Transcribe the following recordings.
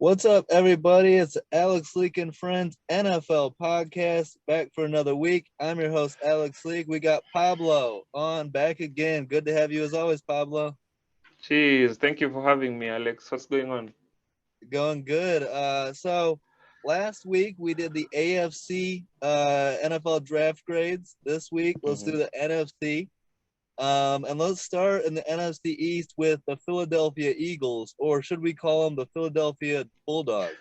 What's up, everybody? It's Alex Leak and Friends NFL podcast back for another week. I'm your host, Alex Leak. We got Pablo on back again. Good to have you as always, Pablo. Cheers. Thank you for having me, Alex. What's going on? Going good. So last week we did the AFC NFL draft grades. This week, let's do Mhm. the NFC. And let's start in the NFC East with the Philadelphia Eagles, or should we call them the Philadelphia Bulldogs?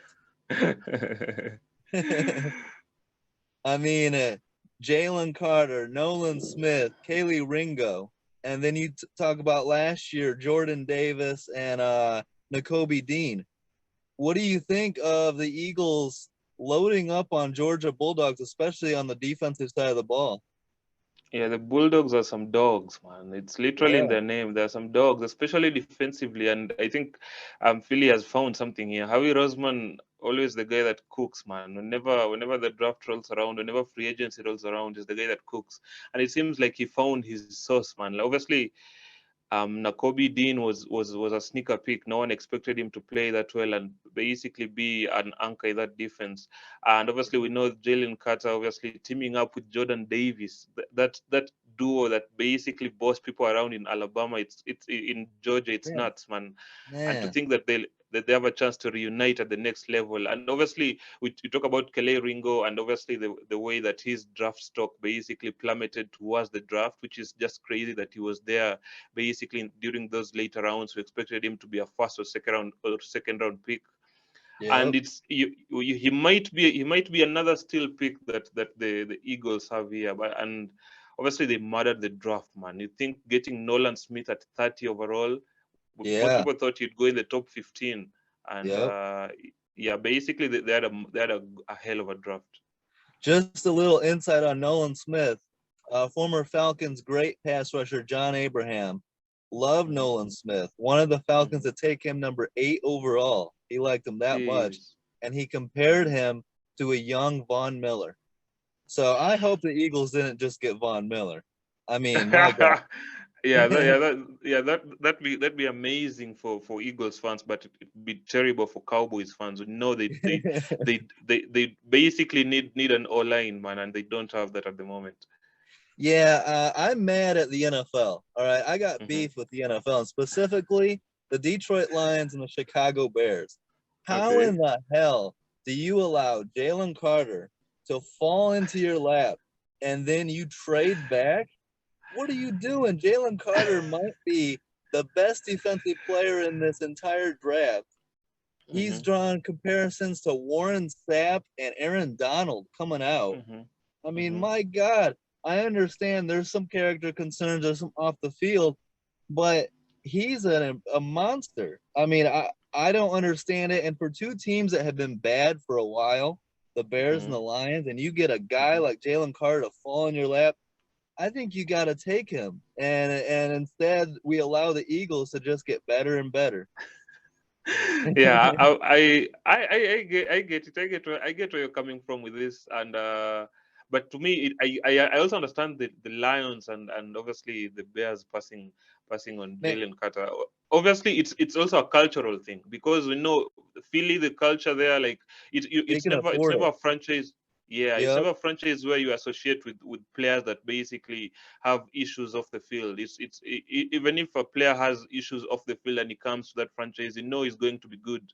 I mean, Jalen Carter, Nolan Smith, Kaylee Ringo, and then you talk about last year, Jordan Davis and Nakobe Dean. What do you think of the Eagles loading up on Georgia Bulldogs, especially on the defensive side of the ball? Yeah, the Bulldogs are some dogs, man. It's literally in Yeah, their name. There are some dogs, especially defensively. And I think Philly has found something here. Howie Roseman, always the guy that cooks, man. Whenever the draft rolls around, whenever free agency rolls around, is the guy that cooks. And it seems like he found his sauce, man. Like, obviously, Nakobe Dean was a sneaker pick. No one expected him to play that well and basically be an anchor in that defense. And obviously, we know Jalen Carter obviously teaming up with Jordan Davis. That duo that basically boss people around in Alabama. It's in Georgia. It's yeah, nuts, man. And to man. think that they have a chance to reunite at the next level. And obviously, we talk about Kele Ringo and obviously the way that his draft stock basically plummeted towards the draft, which is just crazy that he was there basically during those later rounds. We expected him to be a first or second round pick, and Yep. he might be another still pick that the Eagles have here. But and obviously they murdered the draft, man. You think getting Nolan Smith at 30 overall? Most Yeah. people thought he'd go in the top 15, and Yep. yeah, basically they had a hell of a draft. Just a little insight on Nolan Smith, former Falcons great pass rusher John Abraham. Loved Hmm. Nolan Smith. Wanted the Falcons Hmm. to take him number 8 overall. He liked him that much. Jeez. And he compared Hmm. him to a young Von Miller. So I hope the Eagles didn't just get Von Miller. I mean, my God. Yeah, that'd be amazing for Eagles fans, but it'd be terrible for Cowboys fans. We know they basically need an O line, man, and they don't have that at the moment. Yeah, I'm mad at the NFL. All right, I got Hmm. beef with the NFL, and specifically the Detroit Lions and the Chicago Bears. How in Okay. the hell do you allow Jalen Carter to fall into your lap and then you trade back? What are you doing? Jalen Carter might be the best defensive player in this entire draft. He's Hmm. drawn comparisons to Warren Sapp and Aaron Donald coming out. Hmm. I mean, Hmm. my God, I understand there's some character concerns, there's some off the field, but he's a monster. I mean, I don't understand it. And for two teams that have been bad for a while, the Bears and Hmm. the Lions, and you get a guy Hmm. like Jalen Carter to fall in your lap, I think you got to take him. And instead, we allow the Eagles to just get better and better. Yeah, I get where you're coming from with this, and but to me, I also understand the Lions and obviously the Bears passing on Man, Jalen Carter. Obviously, it's also a cultural thing because we know Philly, the culture there, like they it's can never afford it. a franchise. Yeah, it's Yep. never a franchise where you associate with players that basically have issues off the field. Even if a player has issues off the field and he comes to that franchise, you know he's going to be good,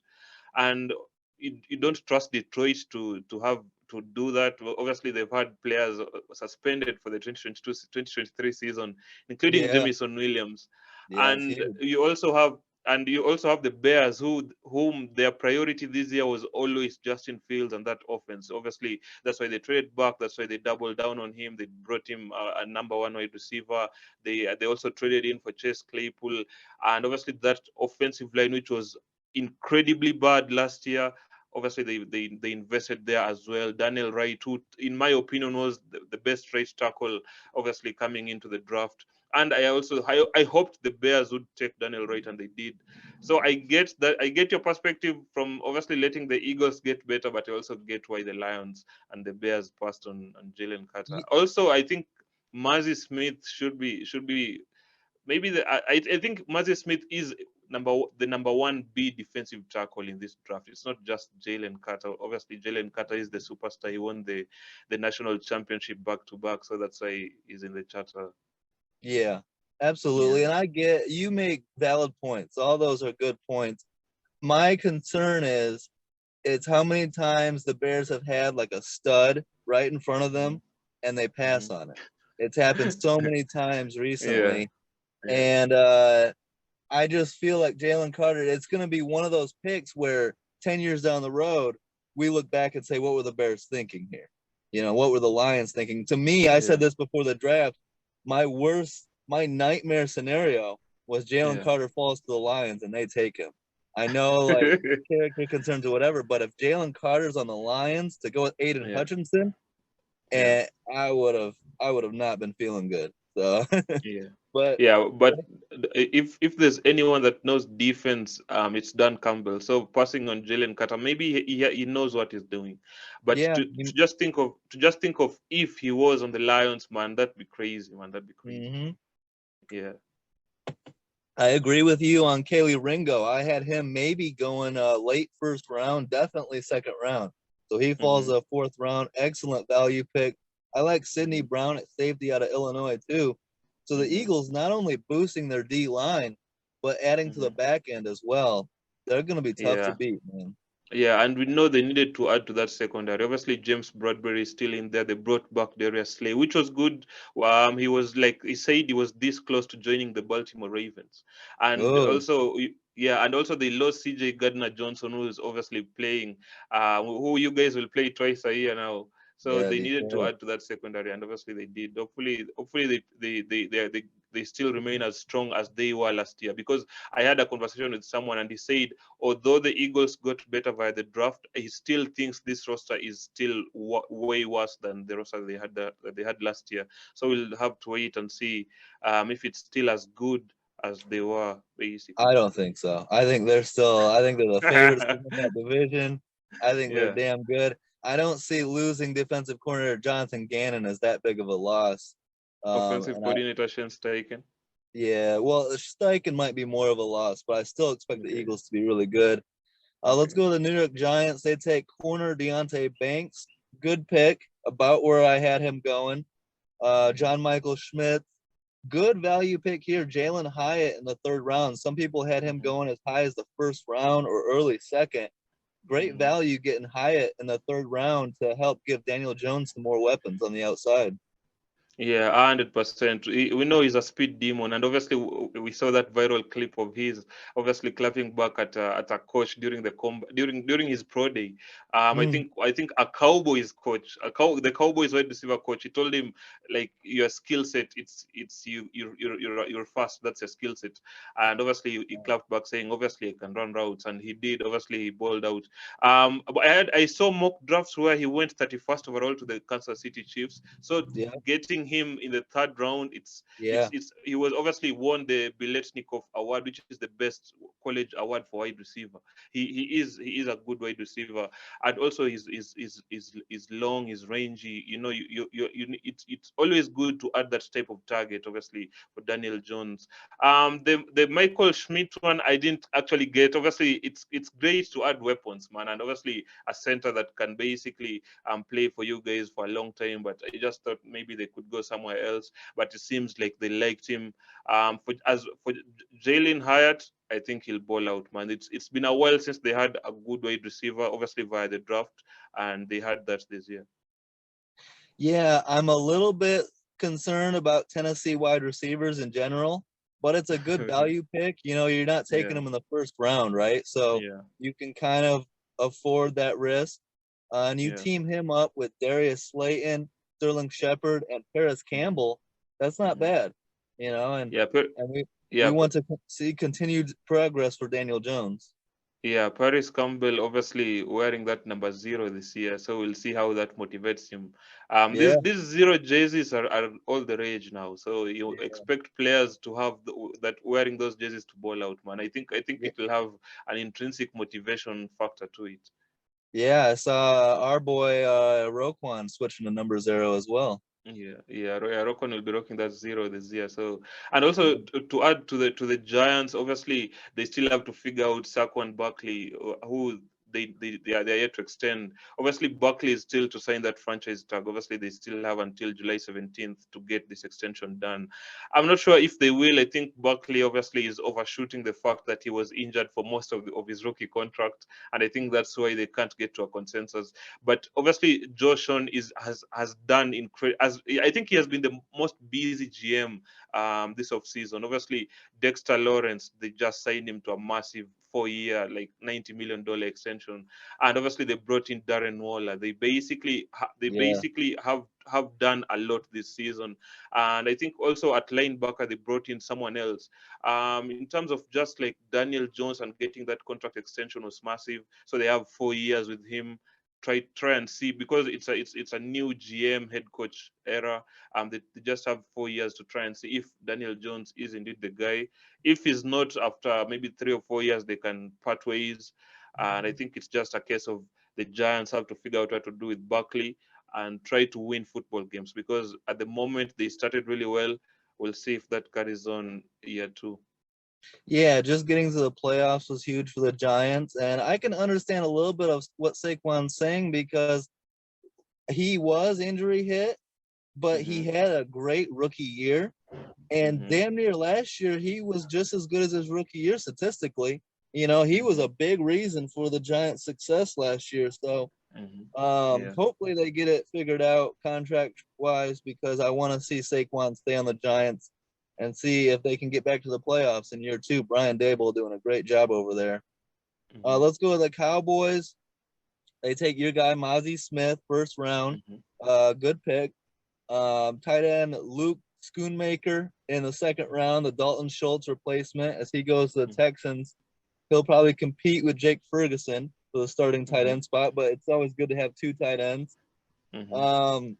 and you don't trust Detroit to have to do that. Well, obviously, they've had players suspended for the 2022-2023 season, including Yeah. Jamison Williams, Yeah, it's and huge. you also have the Bears, whom their priority this year was always Justin Fields and that offense. Obviously, that's why they traded back. That's why they doubled down on him. They brought him a number one wide receiver. They also traded in for Chase Claypool, and obviously that offensive line, which was incredibly bad last year. Obviously, they invested there as well. Daniel Wright, who, in my opinion, was the best right tackle, obviously coming into the draft. And I hoped the Bears would take Daniel Wright, and they did. So I get that. I get your perspective from obviously letting the Eagles get better, but I also get why the Lions and the Bears passed on Jalen Carter. Also, I think Muzzy Smith should be maybe I think Muzzy Smith is the number 1B defensive tackle in this draft. It's not just Jalen Carter. Obviously, Jalen Carter is the superstar. He won the national championship back to back, so that's why he's in the charter. Yeah, absolutely. Yeah. And I get you make valid points. All those are good points. My concern is it's how many times the Bears have had like a stud right in front of them and they pass Mhm. on it. It's happened so many times Yeah. recently. Yeah. And I just feel like Jalen Carter, it's going to be one of those picks where 10 years down the road, we look back and say, what were the Bears thinking here? You know, what were the Lions thinking? To me, I said Yeah. this before the draft. My nightmare scenario was Jalen Yeah. Carter falls to the Lions and they take him. I know, like, character concerns or whatever, but if Jalen Carter's on the Lions to go with Aiden Yeah. Hutchinson, Yeah. and I would have not been feeling good. So, Yeah. but Yeah, but if there's anyone that knows defense, it's Dan Campbell. So passing on Jalen Carter, maybe he knows what he's doing. But yeah, to just think of if he was on the Lions, man, that'd be crazy, man. That'd be crazy. mhm. Yeah. I agree with you on Kaylee Ringo. I had him maybe going late first round, definitely second round. So he falls Mm-hmm. a fourth round. Excellent value pick. I like Sidney Mm-hmm. Brown at safety out of Illinois too. So the Mm-hmm. Eagles not only boosting their D line, but adding to the Mm-hmm. back end as well. They're going to be tough to Yeah. beat, man. Yeah, and we know they needed to add to that secondary. Obviously, James Bradbury is still in there. They brought back Darius Slay, which was good. He was like he said he was this close to joining the Baltimore Ravens, and Oh, also yeah, and also they lost C.J. Gardner Johnson, who is obviously playing. Who you guys will play twice a year now. So yeah, they needed to Detroit. add to that secondary, and obviously they did. Hopefully they still remain as strong as they were last year. Because I had a conversation with someone, and he said although the Eagles got better via the draft, he still thinks this roster is still way worse than the roster that they had last year. So we'll have to wait and see if it's still as good as they were I basically. don't think so. I think they're the favorites to win that division. I think they're Yeah, damn good. I don't see losing defensive coordinator Jonathan Gannon as that big of a loss. offensive And I, coordinator Shane Steichen. yeah, well, Steichen might be more of a loss, but I still expect the Okay, Eagles to be really good. Let's okay. go to the New York Giants. They take corner Deontay Banks. Good pick, about where I had him going. Hmm. John Michael Schmidt. Good value pick here. Jalen Hyatt in the third round. Some people had him Hmm. going as high as the first round or early second. Great Hmm. value getting Hyatt in the third round to help give Daniel Jones some more weapons on the outside. Yeah, 100%. We know he's a speed demon, and obviously we saw that viral clip of his obviously clapping back at a coach during during his pro day. Mm, I think a Cowboys coach, the Cowboys wide receiver coach, he told him like your skill set, it's you're fast. That's your skill set, and obviously he clapped back saying obviously I can run routes, and he did. Obviously he balled out. But I saw mock drafts where he went 31st overall to the Kansas City Chiefs. So yeah, getting him in the third round, yeah. it's he was obviously won the Biletnikov Award, which is the best college award for wide receiver. He is a good wide receiver, and also he's long, he's rangy. You know, it's always good to add that type of target, obviously for Daniel Jones. The Michael Schmidt one I didn't actually get. Obviously, it's great to add weapons, man, and obviously a center that can basically play for you guys for a long time. But I just thought maybe they could go somewhere else. But it seems like they liked him. For Jalen Hyatt, I think he'll ball out, man. It's been a while since they had a good wide receiver, obviously via the draft, and they had that this year. Yeah, I'm a little bit concerned about Tennessee wide receivers in general, but it's a good value pick. You know, you're not taking Yeah, them in the first round, right? So yeah, you can kind of afford that risk. And you yeah. team him up with Darius Slayton, Sterling Shepard, and Paris Mhm, Campbell. That's not mhm. bad, you know, Yeah, and we yeah, want to see continued progress for Daniel Jones. yeah, Paris Campbell obviously wearing that number 0 this year, so we'll see how that motivates him. Yeah, These zero jerseys are all the rage now, so you yeah, expect players to have that wearing those jerseys to ball out, man. I think yeah. it will have an intrinsic motivation factor to it. Yeah, I saw our boy Roquan switching to number 0 as well. Yeah. Rockon will be rocking that 0 this year. So, and also to add to the Giants, obviously they still have to figure out Saquon Barkley, who they are yet to extend. Obviously, Barkley is still to sign that franchise tag. Obviously, they still have until July 17th to get this extension done. I'm not sure if they will. I think Barkley obviously is overshooting the fact that he was injured for most of his rookie contract, and I think that's why they can't get to a consensus. But obviously, Josh Sean has done incredible. As I think he has been the most busy GM this off season. Obviously, Dexter Lawrence, they just signed him to a massive 4 year, like $90 million extension, and obviously they brought in Darren Waller. They Yeah. basically have done a lot this season, and I think also at linebacker they brought in someone else. In terms of just like Daniel Jones and getting that contract extension was massive. So they have 4 years with him. Try and see, because it's a new GM head coach era. They just have 4 years to try and see if Daniel Jones is indeed the guy. If he's not, after maybe 3 or 4 years, they can part ways. And I think it's just a case of the Giants have to figure out what to do with Buckley and try to win football games, because at the moment they started really well. We'll see if that carries on year two. Yeah, just getting to the playoffs was huge for the Giants, and I can understand a little bit of what Saquon's saying because he was injury hit, but he Mm-hmm. had a great rookie year. And Mm-hmm. damn near last year, he was just as good as his rookie year statistically. He was Mm-hmm. a big reason for the Giants' success last year. So Mm-hmm. Yeah. hopefully they get it figured out contract wise because I want to see Saquon stay on the Giants and see if they can get back to the playoffs in year two. Brian Dable doing a great job over there. Mm-hmm. Let's go with the Cowboys. They take your guy Mozzie Smith, first round. Mm-hmm. Good pick. Tight end Luke Schoonmaker in the second round, the Dalton Schultz replacement. As he goes to the Texans, he'll probably compete with Jake Ferguson for the starting tight Mm-hmm. end spot, but it's always good to have two tight ends. Mm-hmm. Um,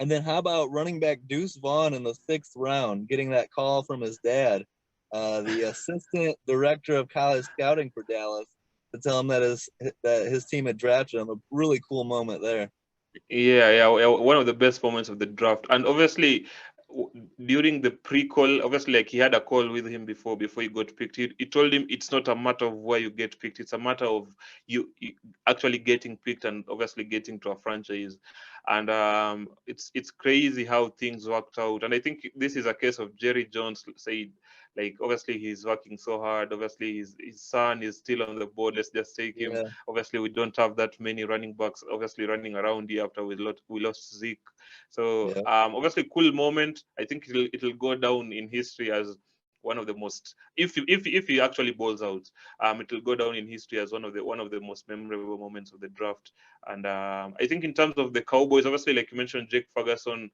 and then how about running back Deuce Vaughn in the sixth round, getting that call from his dad, the assistant director of college scouting for Dallas, to tell him that his team had drafted him. A really cool moment there. Yeah. One of the best moments of the draft, and obviously during the pre-call, obviously, like, he had a call with him before he got picked. He told him it's not a matter of where you get picked; it's a matter of you actually getting picked and obviously getting to a franchise. And it's crazy how things worked out. And I think this is a case of Jerry Jones said, like, obviously he's working so hard. Obviously his son is still on the board. Let's just take him. Yeah, Obviously, we don't have that many running backs obviously running around here after we lost Zeke. So yeah, obviously, cool moment. I think it'll go down in history as one of the most, if he actually balls out, it'll go down in history as one of the most memorable moments of the draft. And I think in terms of the Cowboys, obviously, like you mentioned, Jake Ferguson,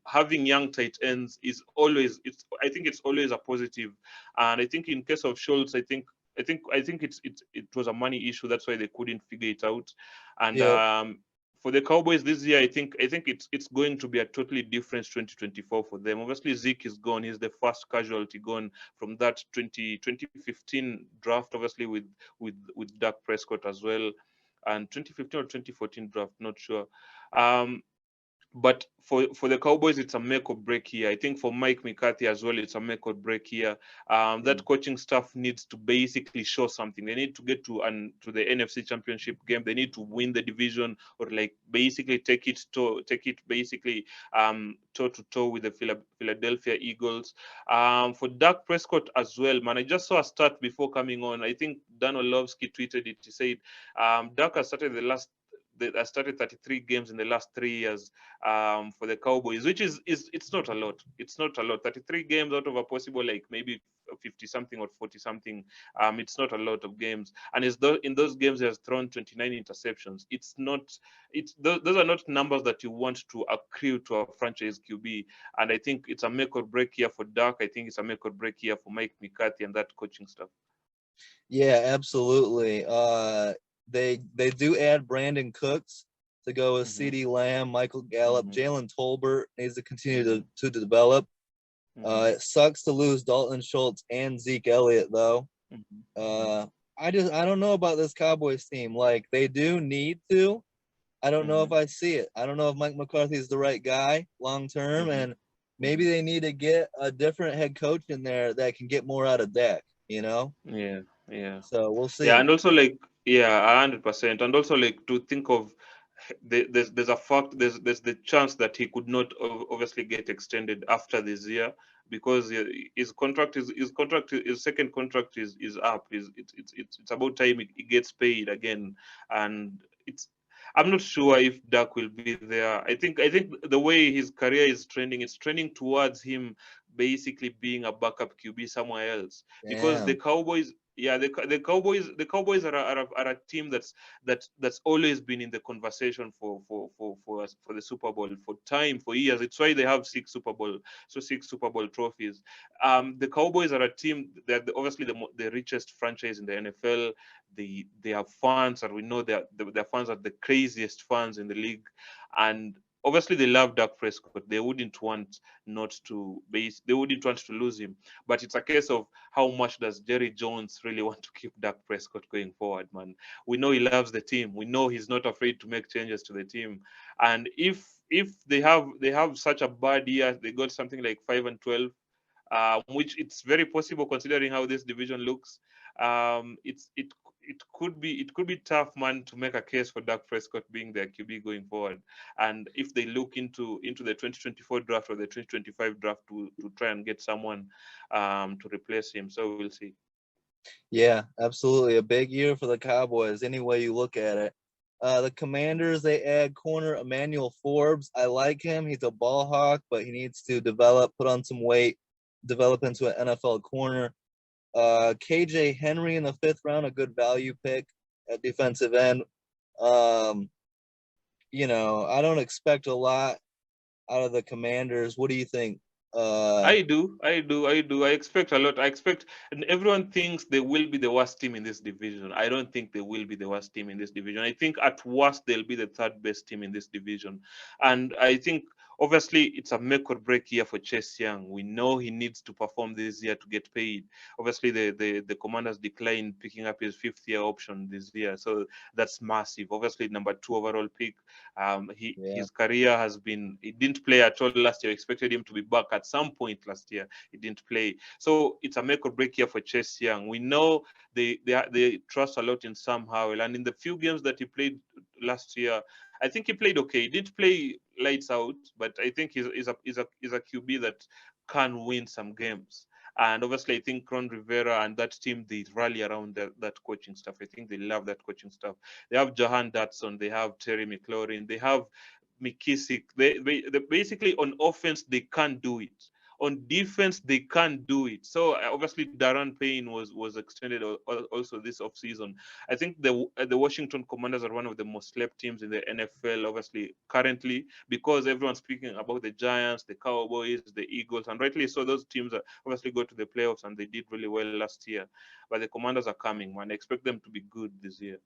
having young tight ends is always, I think it's always a positive. And I think in case of Schultz, I think it was a money issue. That's why they couldn't figure it out. And yeah, for the Cowboys this year, I think it's going to be a totally different 2024 for them. Obviously, Zeke is gone. He's the first casualty gone from that 2015 draft. Obviously, with Dak Prescott as well, and 2015 or 2014 draft, not sure. Um, but for the Cowboys, it's a make or break here. I think for Mike McCarthy as well, it's a make or break here. yeah, That coaching staff needs to basically show something. They need to get to the NFC Championship game. They need to win the division, or like basically take it basically toe to toe with the Philadelphia Eagles. For Dak Prescott as well, man. I just saw a stat before coming on. I think Dan Orlovsky tweeted it. He said Dak has started I started 33 games in the last 3 years for the Cowboys, which is it's not a lot. It's not a lot. 33 games out of a possible like maybe 50 something or 40 something. It's not a lot of games. And in those games he has thrown 29 interceptions. Those are not numbers that you want to accrue to a franchise QB. And I think it's a make or break here for Dak. I think it's a make or break here for Mike McCarthy and that coaching staff. yeah, absolutely. They do add Brandon Cooks to go with Hmm. CeeDee Lamb, Michael Gallup, Hmm. Jalen Tolbert needs to continue Hmm. to develop. Hmm. It sucks to lose Dalton Schultz and Zeke Elliott though. Hmm. Uh, I don't know about this Cowboys team. Like they do need to. I don't know if Mm-hmm. I see it. I don't know if Mike McCarthy is the right guy long term, Mm-hmm. and maybe Mm-hmm. they need to get a different head coach in there that can get more out of Dak. You know, Yeah, yeah. so we'll Yeah, see. and also like yeah, 100%. And also like to think of there's a fact there's the chance that he could not obviously get extended after this year because his second contract is up. Is it's about time he gets paid again, and it's I'm not sure if Dak will be there. I think the way his career is trending, it's trending towards him basically being a backup QB somewhere else because the Damn. Cowboys. Yeah, the Cowboys are a team that's always been in the conversation for the Super Bowl for time for years. It's why they have six Super Bowl trophies. The Cowboys are a team that obviously the richest franchise in the NFL. They have fans, and we know their fans are the craziest fans in the league, and obviously they love Dak Prescott. They wouldn't want to lose him. But it's a case of how much does Jerry Jones really want to keep Dak Prescott going forward, man. We know he loves the team. We know he's not afraid to make changes to the team. And if they have such a bad year, they got something like 5-12, which it's very possible considering how this division looks. It could be tough, man, to make a case for Dak Prescott being their QB going forward. And if they look into the 2024 draft or the 2025 draft to try and get someone to replace him, so we'll see. Yeah, absolutely. A big year for the Cowboys, any way you look at it. The Commanders, they add corner Emmanuel Forbes. I like him. He's a ball hawk, but he needs to develop, put on some weight, develop into an NFL corner. KJ Henry in the fifth round, a good value pick at defensive end. Um, I don't expect a lot out of the Commanders. What do you think? Uh, I do, I do, I do. I expect a lot. I expect, and everyone thinks they will be the worst team in this division. I don't think they will be the worst team in this division. I think at worst they'll be the third best team in this division. And I think obviously it's a make or break year for Chase Young. We know he needs to perform this year to get paid. Obviously, the Commanders declined picking up his fifth year option this year, so that's massive. Obviously, number two overall pick. yeah, His career has been. He didn't play at all last year. I expected him to be back at some point last year. He didn't play, so it's a make or break year for Chase Young. We know they trust a lot in Sam Howell, and in the few games that he played last year, I think he played okay. He didn't play lights out, but I think he's a QB that can win some games. And obviously, I think Ron Rivera and that team, they rally around that coaching staff. I think they love that coaching staff. They have Jahan Dotson, they have Terry McLaurin, they have McKissick. They basically on offense they can't do it. On defense they can't do it. So obviously Darren Payne was extended also this offseason. I think the Washington Commanders are one of the most slept teams in the NFL, obviously currently, because everyone's speaking about the Giants, the Cowboys, the Eagles, and rightly so. Those teams are obviously go to the playoffs and they did really well last year. But the Commanders are coming, man. I expect them to be good this year.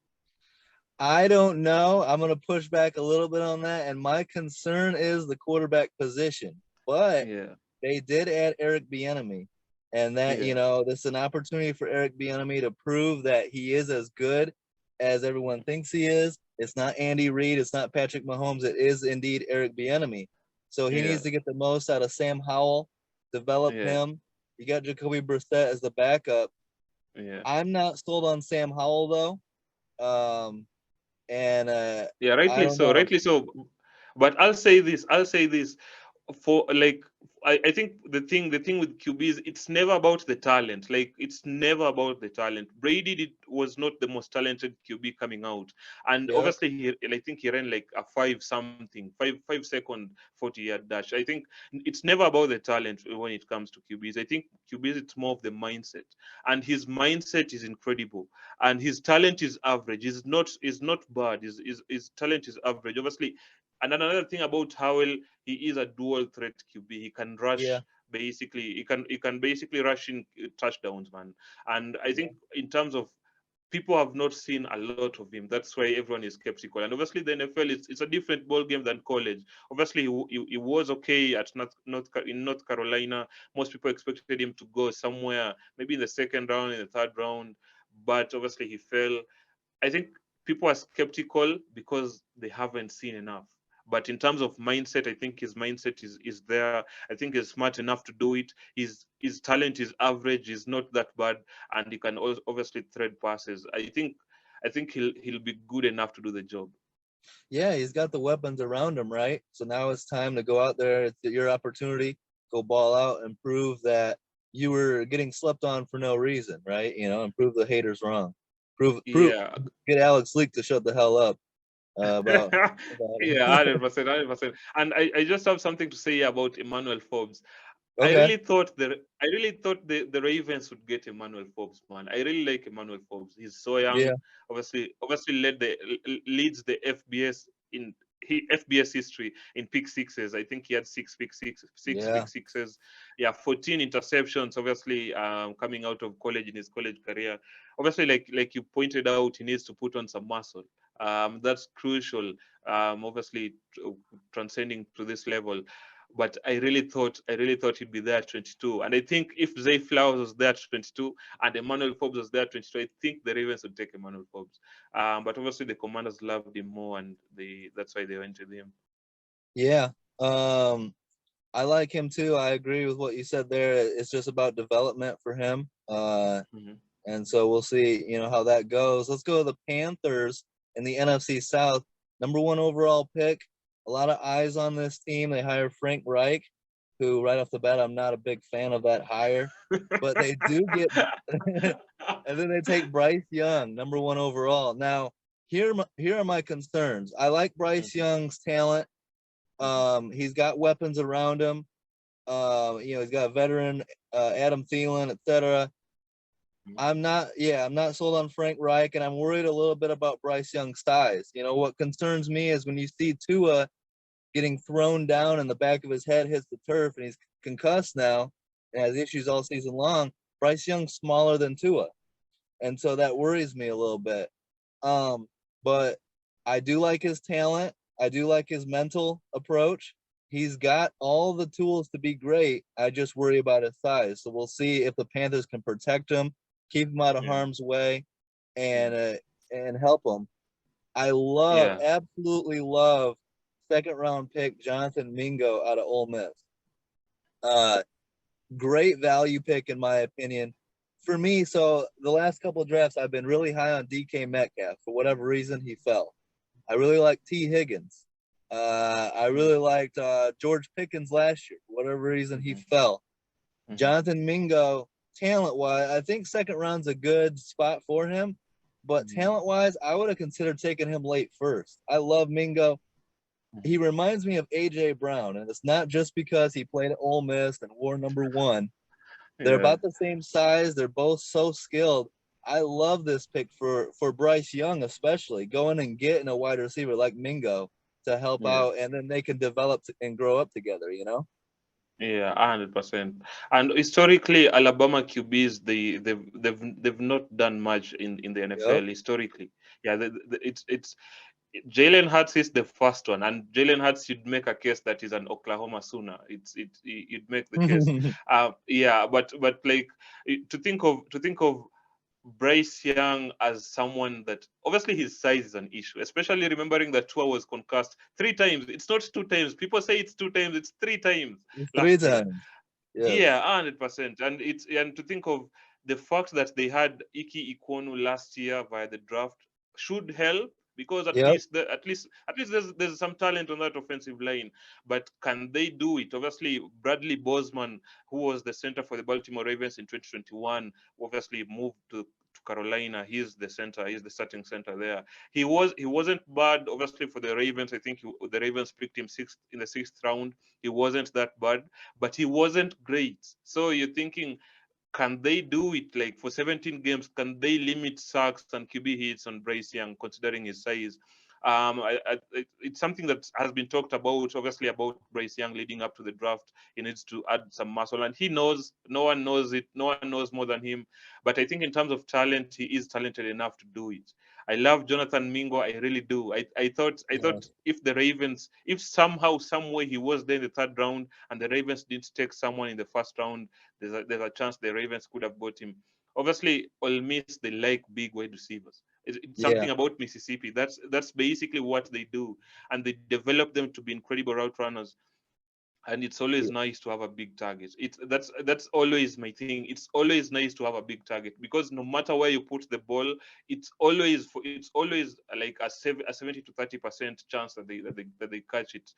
I don't know. I'm going to push back a little bit on that. And my concern is the quarterback position. But Yeah, they did add Eric Bieniemy. And that, yeah, this is an opportunity for Eric Bieniemy to prove that he is as good as everyone thinks he is. It's not Andy Reid. It's not Patrick Mahomes. It is indeed Eric Bieniemy. So he yeah, needs to get the most out of Sam Howell, develop yeah, him. You got Jacoby Brissett as the backup. yeah. I'm not sold on Sam Howell, though. And Yeah, I rightly don't so, know. rightly so. But I'll say this for like I think the thing with QBs, it's never about the talent. Like it's never about the talent. Brady was not the most talented QB coming out, and Yep. obviously I think he ran like a five something, 5 second 40-yard dash. I think it's never about the talent when it comes to QBs. I think QBs, it's more of the mindset, and his mindset is incredible, and his talent is average. Is not bad. His talent is average. Obviously, and another thing about Howell, he is a dual threat QB. He can Yeah. rush basically. He can basically rush in touchdowns, man. And I Yeah. think in terms of people have not seen a lot of him. That's why everyone is skeptical. And obviously, the NFL it's a different ball game than college. Obviously, he was okay at in North Carolina. Most people expected him to go somewhere, maybe in the second round, in the third round, but obviously he fell. I think people are skeptical because they haven't seen enough. But in terms of mindset, I think his mindset is there. I think he's smart enough to do it. His talent is average, is not that bad, and he can obviously thread passes. I think he'll be good enough to do the job. Yeah, he's got the weapons around him, right? So now it's time to go out there. It's your opportunity. Go ball out and prove that you were getting slept on for no reason, right? And prove the haters wrong. Prove, Yeah. get Alex Leak to shut the hell up about him. Yeah, 100%, 100%. And I just have something to say about Emmanuel Forbes. Okay. I really thought the Ravens would get Emmanuel Forbes, man. I really like Emmanuel Forbes. He's so young. Yeah. Obviously leads the FBS history in pick sixes. I think he had six Yeah. pick sixes. Yeah, 14 interceptions. Obviously, coming out of college in his college career. Obviously, like you pointed out, he needs to put on some muscle. That's crucial. Obviously, transcending to this level, but I really thought he'd be there at 22. And I think if Zay Flowers was there at 22 and Emmanuel Forbes was there at 22, I think the Ravens would take Emmanuel Forbes. But obviously the Commanders loved him more, and that's why they went with him. Yeah. Um, I like him too. I agree with what you said there. It's just about development for him. Hmm. And so we'll see, how that goes. Let's go to the Panthers in the NFC South. Number one overall pick. A lot of eyes on this team. They hire Frank Reich, who right off the bat, I'm not a big fan of that hire, but they do get, and then they take Bryce Young, number one overall. Now, here are my concerns. I like Bryce Hmm. Young's talent. Hmm. He's got weapons around him. He's got a veteran, Adam Thielen, etc. I'm not sold on Frank Reich, and I'm worried a little bit about Bryce Young's size. What concerns me is when you see Tua getting thrown down and the back of his head hits the turf and he's concussed now and has issues all season long. Bryce Young's smaller than Tua. And so that worries me a little bit. But I do like his talent. I do like his mental approach. He's got all the tools to be great. I just worry about his size. So we'll see if the Panthers can protect him, keep him out of Yeah. harm's way, and Mm. uh, and help him. I Yeah. absolutely love second round pick Jonathan Mingo out of Ole Miss. Uh, Great value pick in my opinion. For me, so the last couple of drafts, I've been really high on DK Metcalf. For whatever reason, he fell. I really like T. Higgins. I Mm. really liked George Pickens last year. For whatever reason, he Hmm. fell. Hmm. Jonathan Mingo, talent wise, I think second round's a good spot for him. But Hmm. talent wise, I would have considered taking him late first. I love Mingo. He Hmm. reminds me of AJ Brown, and it's not just because he played at Ole Miss and wore number one. They're Yeah. about the same size. They're both so skilled. I love this pick for Bryce Young, especially going and getting a wide receiver like Mingo to help Yeah. out, and then they can develop and grow up together. Yeah, 100%. And historically, Alabama QBs they've not done much in the Yep. NFL historically. Yeah, it's Jalen Hurts is the first one, and Jalen Hurts, you'd make a case that is an Oklahoma Sooner. You'd make the case. Yeah, but like to think of Bryce Young as someone that obviously his size is an issue, especially remembering that Tua was concussed 3 times. It's not 2 times. People say it's 2 times. It's 3 times Three last year. times. Yeah, Yes. 100%. And to think of the fact that they had Iki Ikwonu last year via the draft should help because at Yep. least at least there's some talent on that offensive line. But can they do it? Obviously, Bradley Bozeman, who was the center for the Baltimore Ravens in 2021, obviously moved to Carolina. He's the center. He's the starting center there. He wasn't bad. Obviously for the Ravens, I think the Ravens picked him in the sixth round. He wasn't that bad, but he wasn't great. So you're thinking, can they do it like for 17 games? Can they limit sacks and QB hits on Bryce Young, considering his size? It's something that has been talked about, obviously, about Bryce Young leading up to the draft. He needs to add some muscle, and he knows. No one knows it. No one knows more than him. But I think in terms of talent, he is talented enough to do it. I love Jonathan Mingo. I really do. I thought Yes. if the Ravens, if somehow, some way he was there in the third round, and the Ravens didn't take someone in the first round, there's a chance the Ravens could have got him. Obviously, Ole Miss, they like big wide receivers. It's Yeah. something about Mississippi. That's basically what they do, and they develop them to be incredible route runners. And it's always nice to have a big target. That's always my thing. It's always nice to have a big target, because no matter where you put the ball, it's always like a 70 to 30% chance that they catch it.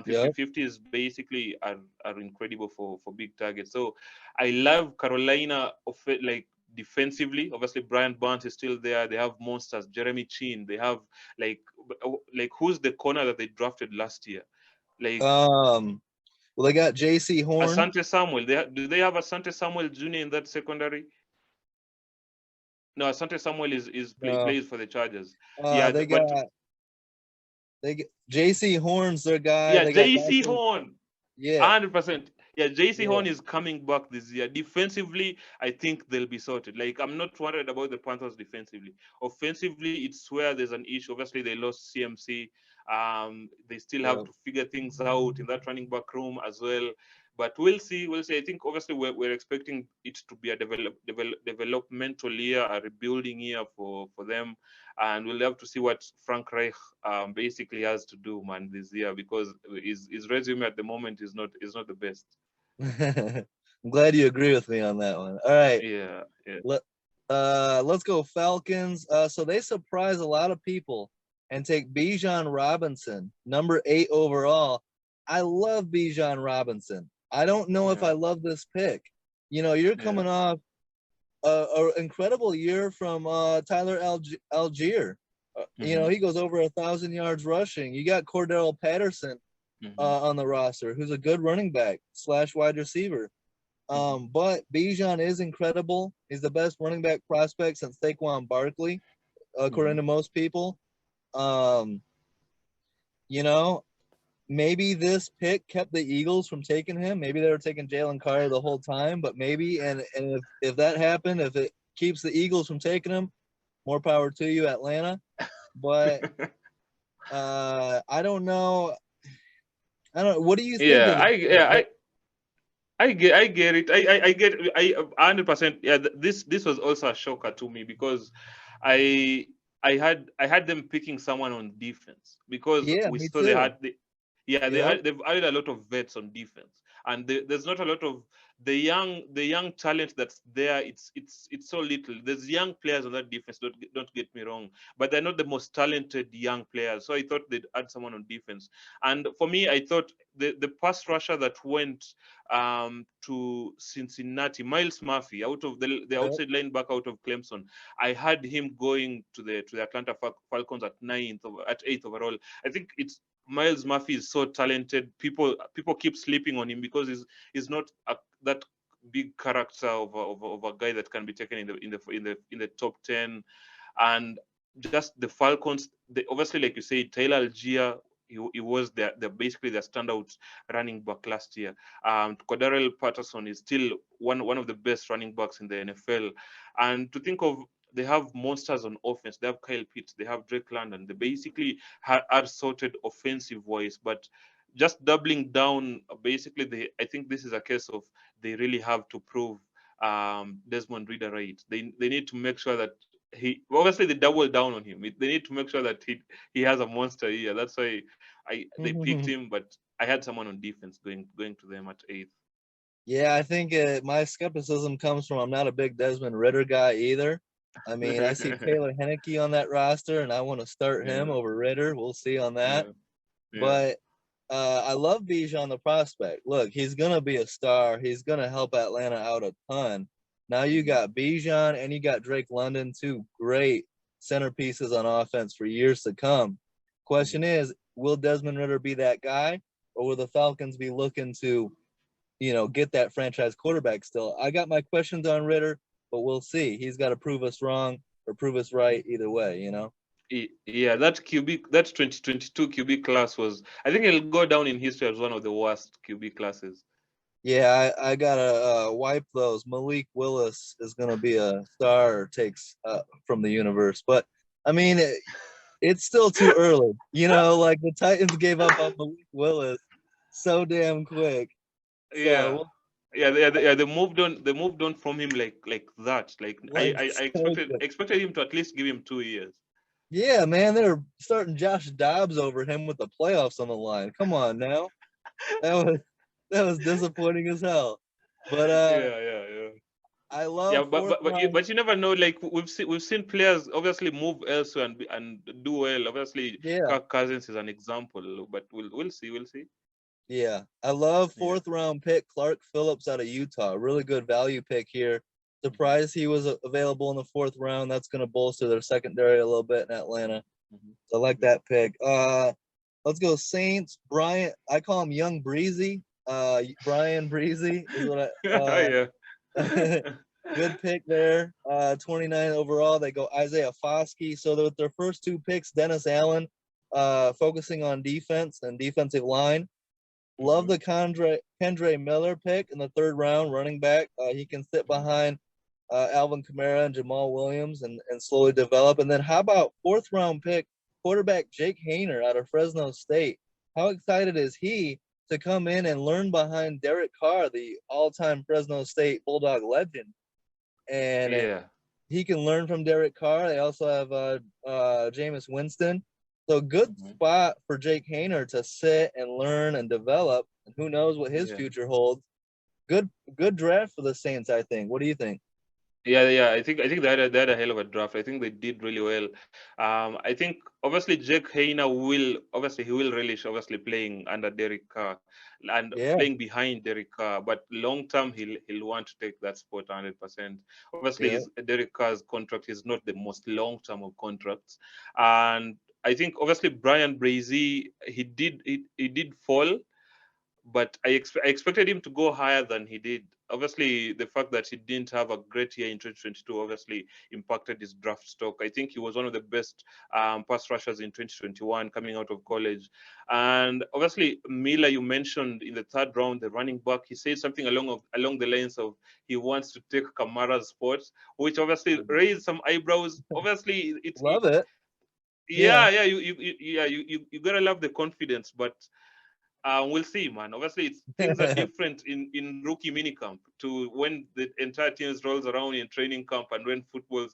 50 Yep. 50 is basically are incredible for big targets. So I love Carolina of it, like defensively. Obviously Brian Barnes is still there. They have monsters, Jeremy Chin. They have like like who's the corner that they drafted last year, like Well, they got J.C. Horn. Asante Samuel. Do they have Asante Samuel Jr. in that secondary? No, Asante Samuel No. plays for the Chargers. Yeah, They but got J.C. Horn's their guy. yeah, They got guys JC from, Horn. yeah, 100%. Yeah, JC yeah, Horn is coming back this year. Defensively, I think they'll be sorted. Like, I'm not worried about the Panthers defensively. Offensively, it's where there's an issue. Obviously, they lost CMC. They still have yeah. to figure things out in that running back room as well. But we'll see. We'll see. I think obviously we're expecting it to be a developmental year, a rebuilding year for them, and we'll have to see what Frank Reich basically has to do, man, this year, because his resume at the moment is not the best. I'm glad you agree with me on that one. All right, Yeah, yeah, let let's go Falcons. So they surprise a lot of people and take Bijan Robinson, number 8 overall. I love Bijan Robinson. I don't know if I yeah, love this pick. You're yeah. coming off a incredible year from Tyler Algier. Mm-hmm, He goes over 1,000 yards rushing. You got Cordell Patterson mm-hmm, on the roster, who's a good running back / wide receiver. mm-hmm, But Bijan is incredible. He's the best running back prospect since Saquon Barkley, mm-hmm. according to most people. Um, you know, maybe this pick kept the Eagles from taking him. Maybe they were taking Jalen Carter the whole time, but maybe, and if that happened, if it keeps the Eagles from taking him, more power to you, Atlanta. But I don't know. I don't. What do you think Yeah, of the pick? I get it. I get 100%. Yeah, this was also a shocker to me, because I I had them picking someone on defense, because Yeah, we me saw they too. had yeah, Yep. they've added a lot of vets on defense, and there's not a lot of the young talent that's there. It's so little. There's young players on that defense. Don't get me wrong, but they're not the most talented young players. So I thought they'd add someone on defense. And for me, I thought the pass rusher that went to Cincinnati, Miles Murphy, out of the Yep. outside linebacker out of Clemson, I had him going to the Atlanta Falcons at 8th overall. I think it's Miles Murphy is so talented. People keep sleeping on him because he's not that big character of a guy that can be taken in the top 10. And just the Falcons, obviously, like you say, Taylor Algier, he was basically their standout running back last year. Cordarrelle Patterson is still one of the best running backs in the NFL. And to think of, they have monsters on offense. They have Kyle Pitts, they have Drake London. They basically are sorted offensive wise, but just doubling down. Basically, I think this is a case of they really have to prove Desmond Reader right. They need to make sure that he, obviously, they double down on him. They need to make sure that he has a monster year. That's why they picked him. But I had someone on defense going to them at 8th. Yeah, I think my skepticism comes from I'm not a big Desmond Ritter guy either. I mean, I see Taylor Henneke on that roster, and I want to start him Yeah, over Ritter. We'll see on that. yeah, yeah. But I love Bijan the prospect. Look, he's gonna be a star. He's gonna help Atlanta out a ton. Now you Mhm, got Bijan and you got Drake London, two great centerpieces on offense for years to come. Question mhm. is, will Desmond Ritter be that guy, or will the Falcons be looking to, get that franchise quarterback still? I got my questions on Ritter, but we'll see. He's got to prove us wrong or prove us right either way. Yeah, that 2022 QB class was, I think it'll go down in history as one of the worst QB classes. Yeah, I gotta wipe those. Malik Willis is gonna be a star or takes from the universe, but I mean it's still too early. Like the Titans gave up on Malik Willis so damn quick. So Yeah. They moved on. They moved on from him like that. Like Like I so expected good. expected him to at least give him 2 years. Yeah, man, they were starting Josh Dobbs over him with the playoffs on the line. Come on now. That was that was disappointing as hell. But Yeah. I Yeah, love but fourth but but you, round. but you never know. Like we've seen players obviously move elsewhere and do well. Obviously, Yeah, Kirk Cousins is an example, but we'll see. yeah. I love Yeah. fourth round pick Clark Phillips out of Utah. Really good value pick here. Mhm, Surprised he was available in the fourth round. That's going to bolster their secondary a little bit in Atlanta. mhm, So I like mhm. that pick. Let's go Saints. Brian, I call him Young Breezy. Brian Breezy is what Yeah. good pick there. 29 overall. They go Isaiah Foskey. So with their first two picks, Dennis Allen, focusing on defense and defensive line. Love Mhm. the Kendre Miller pick in the third round, running back. He can sit Mhm. behind Alvin Kamara and Jamal Williams and slowly develop. And then how about fourth round pick quarterback Jake Hayner out of Fresno State? How excited is he to come in and learn behind Derek Carr, the all-time Fresno State Bulldog legend? And Yeah. he can learn from Derek Carr. They also have Jameis Winston. So good Mhm. spot for Jake Hayner to sit and learn and develop. And who knows what his Yeah. future holds. Good draft for the Saints, I think. What do you think? Yeah. I think they had a hell of a draft. I think they did really well. I think obviously Jake Hayner he will relish obviously playing under Derek Carr and Yeah, playing behind Derek Carr. But long term, he'll want to take that spot 100%. Obviously, yeah. his Derek Carr's contract is not the most long term of contracts, and I think obviously Brian Brazy he did fall, but I expected him to go higher than he did. Obviously, the fact that he didn't have a great year in 2022 obviously impacted his draft stock. I think he was one of the best pass rushers in 2021 coming out of college. And obviously, Miller, you mentioned in the third round, the running back, he said something along the lines of he wants to take Kamara's spot, which obviously raised some eyebrows. Obviously, Love it. Yeah. yeah, you gotta love the confidence, but we'll see, man. Obviously, things are different in rookie minicamp to when the entire team rolls around in training camp and when football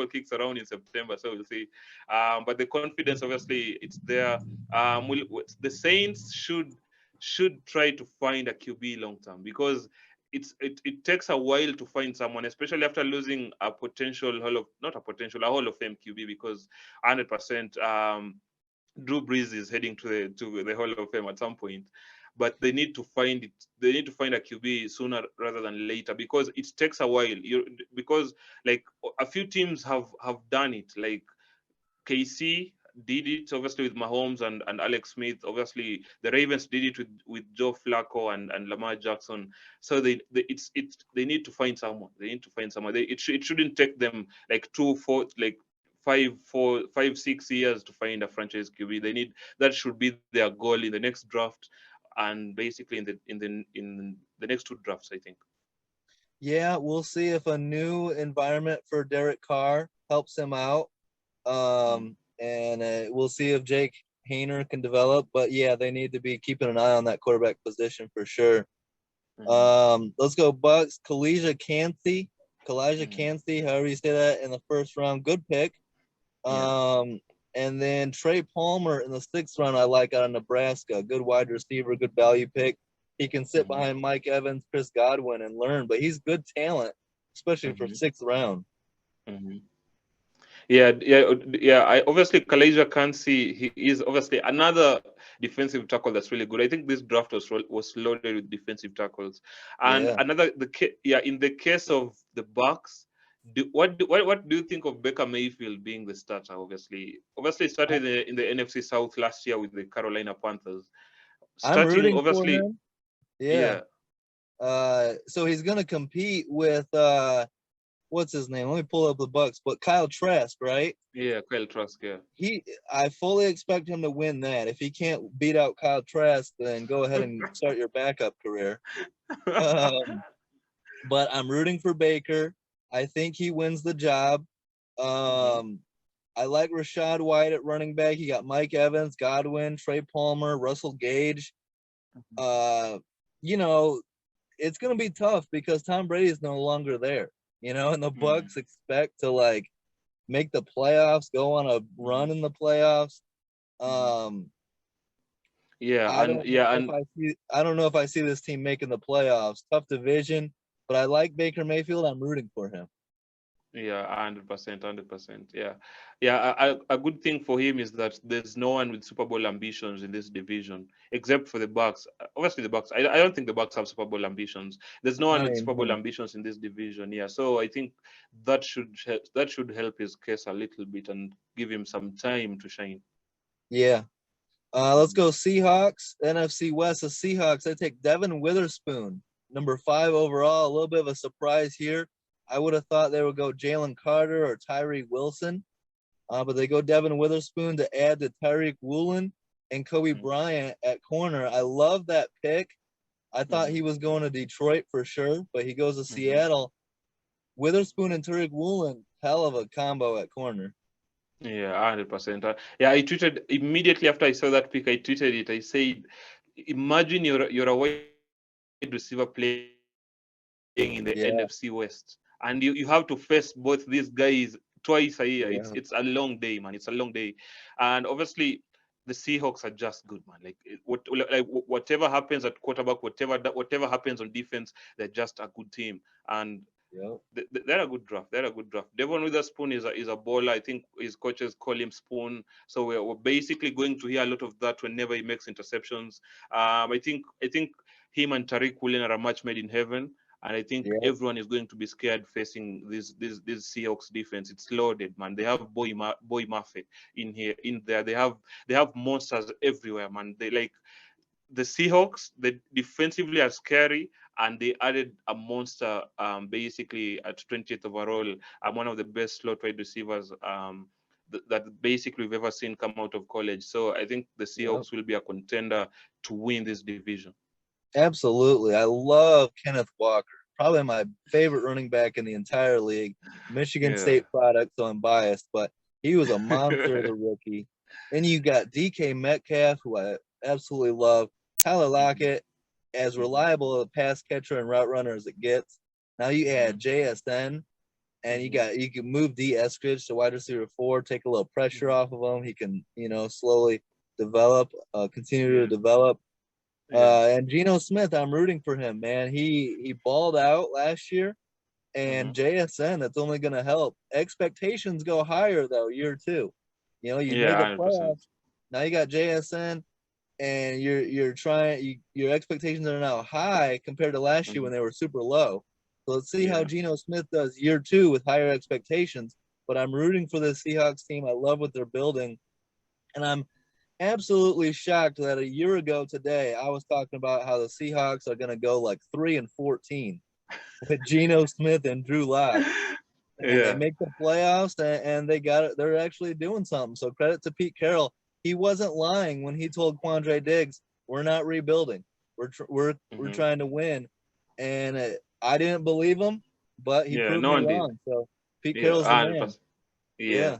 kicks around in September. So we'll see. But the confidence, obviously, it's there. The Saints should try to find a QB long term because it takes a while to find someone, especially after losing a potential a Hall of Fame QB because 100%. Drew Brees is heading to the Hall of Fame at some point, but they need to find it. They need to find a QB sooner rather than later because it takes a while. Because like a few teams have done it. Like KC did it obviously with Mahomes and Alex Smith. Obviously, the Ravens did it with Joe Flacco and Lamar Jackson. So they need to find someone. They need to find someone. It shouldn't take them like 5, 4, 5, 6 years to find a franchise QB. That should be their goal in the next draft, and basically in the next two drafts, I think. Yeah, we'll see if a new environment for Derek Carr helps him out. Mm, And we'll see if Jake Hayner can develop. But yeah, they need to be keeping an eye on that quarterback position for sure. mhm, Let's go Bucks. Kalijah mhm. Cansey, however you say that, in the first round. Good pick. Yeah. Um, and then Trey Palmer in the sixth round, I like out of Nebraska. Good wide receiver, good value pick. He can sit Mhm, behind Mike Evans, Chris Godwin, and learn, but he's good talent, especially for mhm, sixth round. mhm. Yeah. I obviously Kalasia Kansi, he is obviously another defensive tackle that's really good. I think this draft was loaded with defensive tackles. And Yeah. in the case of the Bucks, what do you think of Baker Mayfield being the starter? Obviously started in the NFC South last year with the Carolina Panthers. I'm Starting rooting for obviously, him. Yeah. yeah, So he's gonna compete with what's his name? Let me pull up the Bucks, but Kyle Trask, right? yeah, Kyle Trask, yeah. He I fully expect him to win that. If he can't beat out Kyle Trask, then go ahead and start your backup career. Um, but I'm rooting for Baker. I think he wins the job. Mhm, Um, I like Rashad White at running back. He got Mike Evans, Godwin, Trey Palmer, Russell Gage. mhm, Uh, you know, it's gonna be tough because Tom Brady is no longer there, and the Mm, Bucks expect to like make the playoffs, go on a mhm, run in the playoffs. mhm. Um, Yeah, I and don't know yeah, if and I see I don't know if I see this team making the playoffs. Tough division, but I like Baker Mayfield. I'm rooting for him. yeah, 100%, 100%. Yeah, yeah. A good thing for him is that there's no one with Super Bowl ambitions in this division except for the Bucks. Obviously, the Bucks. I don't think the Bucks have Super Bowl ambitions. There's no one Not with Super Bowl anymore. ambitions in this division. Yeah, so I think that should help his case a little bit and give him some time to shine. Yeah. Let's Mhm, go Seahawks, NFC West. The Seahawks, I take Devin Witherspoon, number 5 overall. A little bit of a surprise here. I would have thought they would go Jalen Carter or Tyree Wilson, but they go Devin Witherspoon to add to Tyreek Woolen and Kobe mhm, Bryant at corner. I love that pick. I thought he mhm, was going to Detroit for sure, but he goes to mhm. Seattle. Witherspoon and Tariq Woolen, hell of a combo at corner. Yeah, 100%. Yeah, I tweeted immediately after I saw that pick. I tweeted it. I said, "Imagine you're a wide receiver playing in the NFC West, and you have to Yeah, face both these guys twice a year. It's a long day, man. It's yeah, a long day, and obviously the Seahawks are just good, man. Whatever happens at quarterback, whatever happens on defense, they're just a good team. And yep, they're a good draft. They're a good draft. Devon Witherspoon is a baller. I think his coaches call him Spoon. So we're basically going to hear a lot of that whenever he makes interceptions. I think him and Tariq Woolen are a match made in heaven. And I think yep, everyone is going to be scared facing this Seahawks defense. It's loaded, man. They have Boy Murphy in there. They have monsters everywhere, man. They like the Seahawks, they defensively are scary, and they added a monster basically at 20th overall. I'm one of the best slot wide receivers that basically we've ever seen come out of college. So I think the yep. Seahawks will be a contender to win this division. Absolutely. I love Kenneth Walker. Probably my favorite running back in the entire league. Michigan Yeah. State product, so I'm biased, but he was a monster as a rookie. Then you got DK Metcalf, who I absolutely love. Tyler Mhm, Lockett, as mhm, reliable a pass catcher and route runner as it gets. Now you add mhm, JSN, and mhm, you can move D Eskridge to wide receiver 4, take a little pressure mhm. off of him. He can, slowly develop, continue to Yeah, develop. yeah. And Geno Smith, I'm rooting for him, man. He balled out last year, and Mhm. JSN, that's only going to help. Expectations go higher though, year 2. You Yeah, made the 100%. playoffs. Now you got JSN, and you're trying. Your expectations are now high compared to last year Mhm. when they were super low. So let's see how Yeah. Geno Smith does year 2 with higher expectations. But I'm rooting for the Seahawks team. I love what they're building, and I'm absolutely shocked that a year ago today I was talking about how the Seahawks are going to go like 3-14 with Geno Smith and Drew Lock, and they Yeah. make the playoffs, and they got it. They're actually doing something. So credit to Pete Carroll. He wasn't lying when he told Quandre Diggs, "We're not rebuilding. We're Mhm. trying to win." And I didn't believe him, but he Yeah, proved no me one did. wrong. So Pete Yeah, Carroll's the man. 100%. Yeah. Yeah.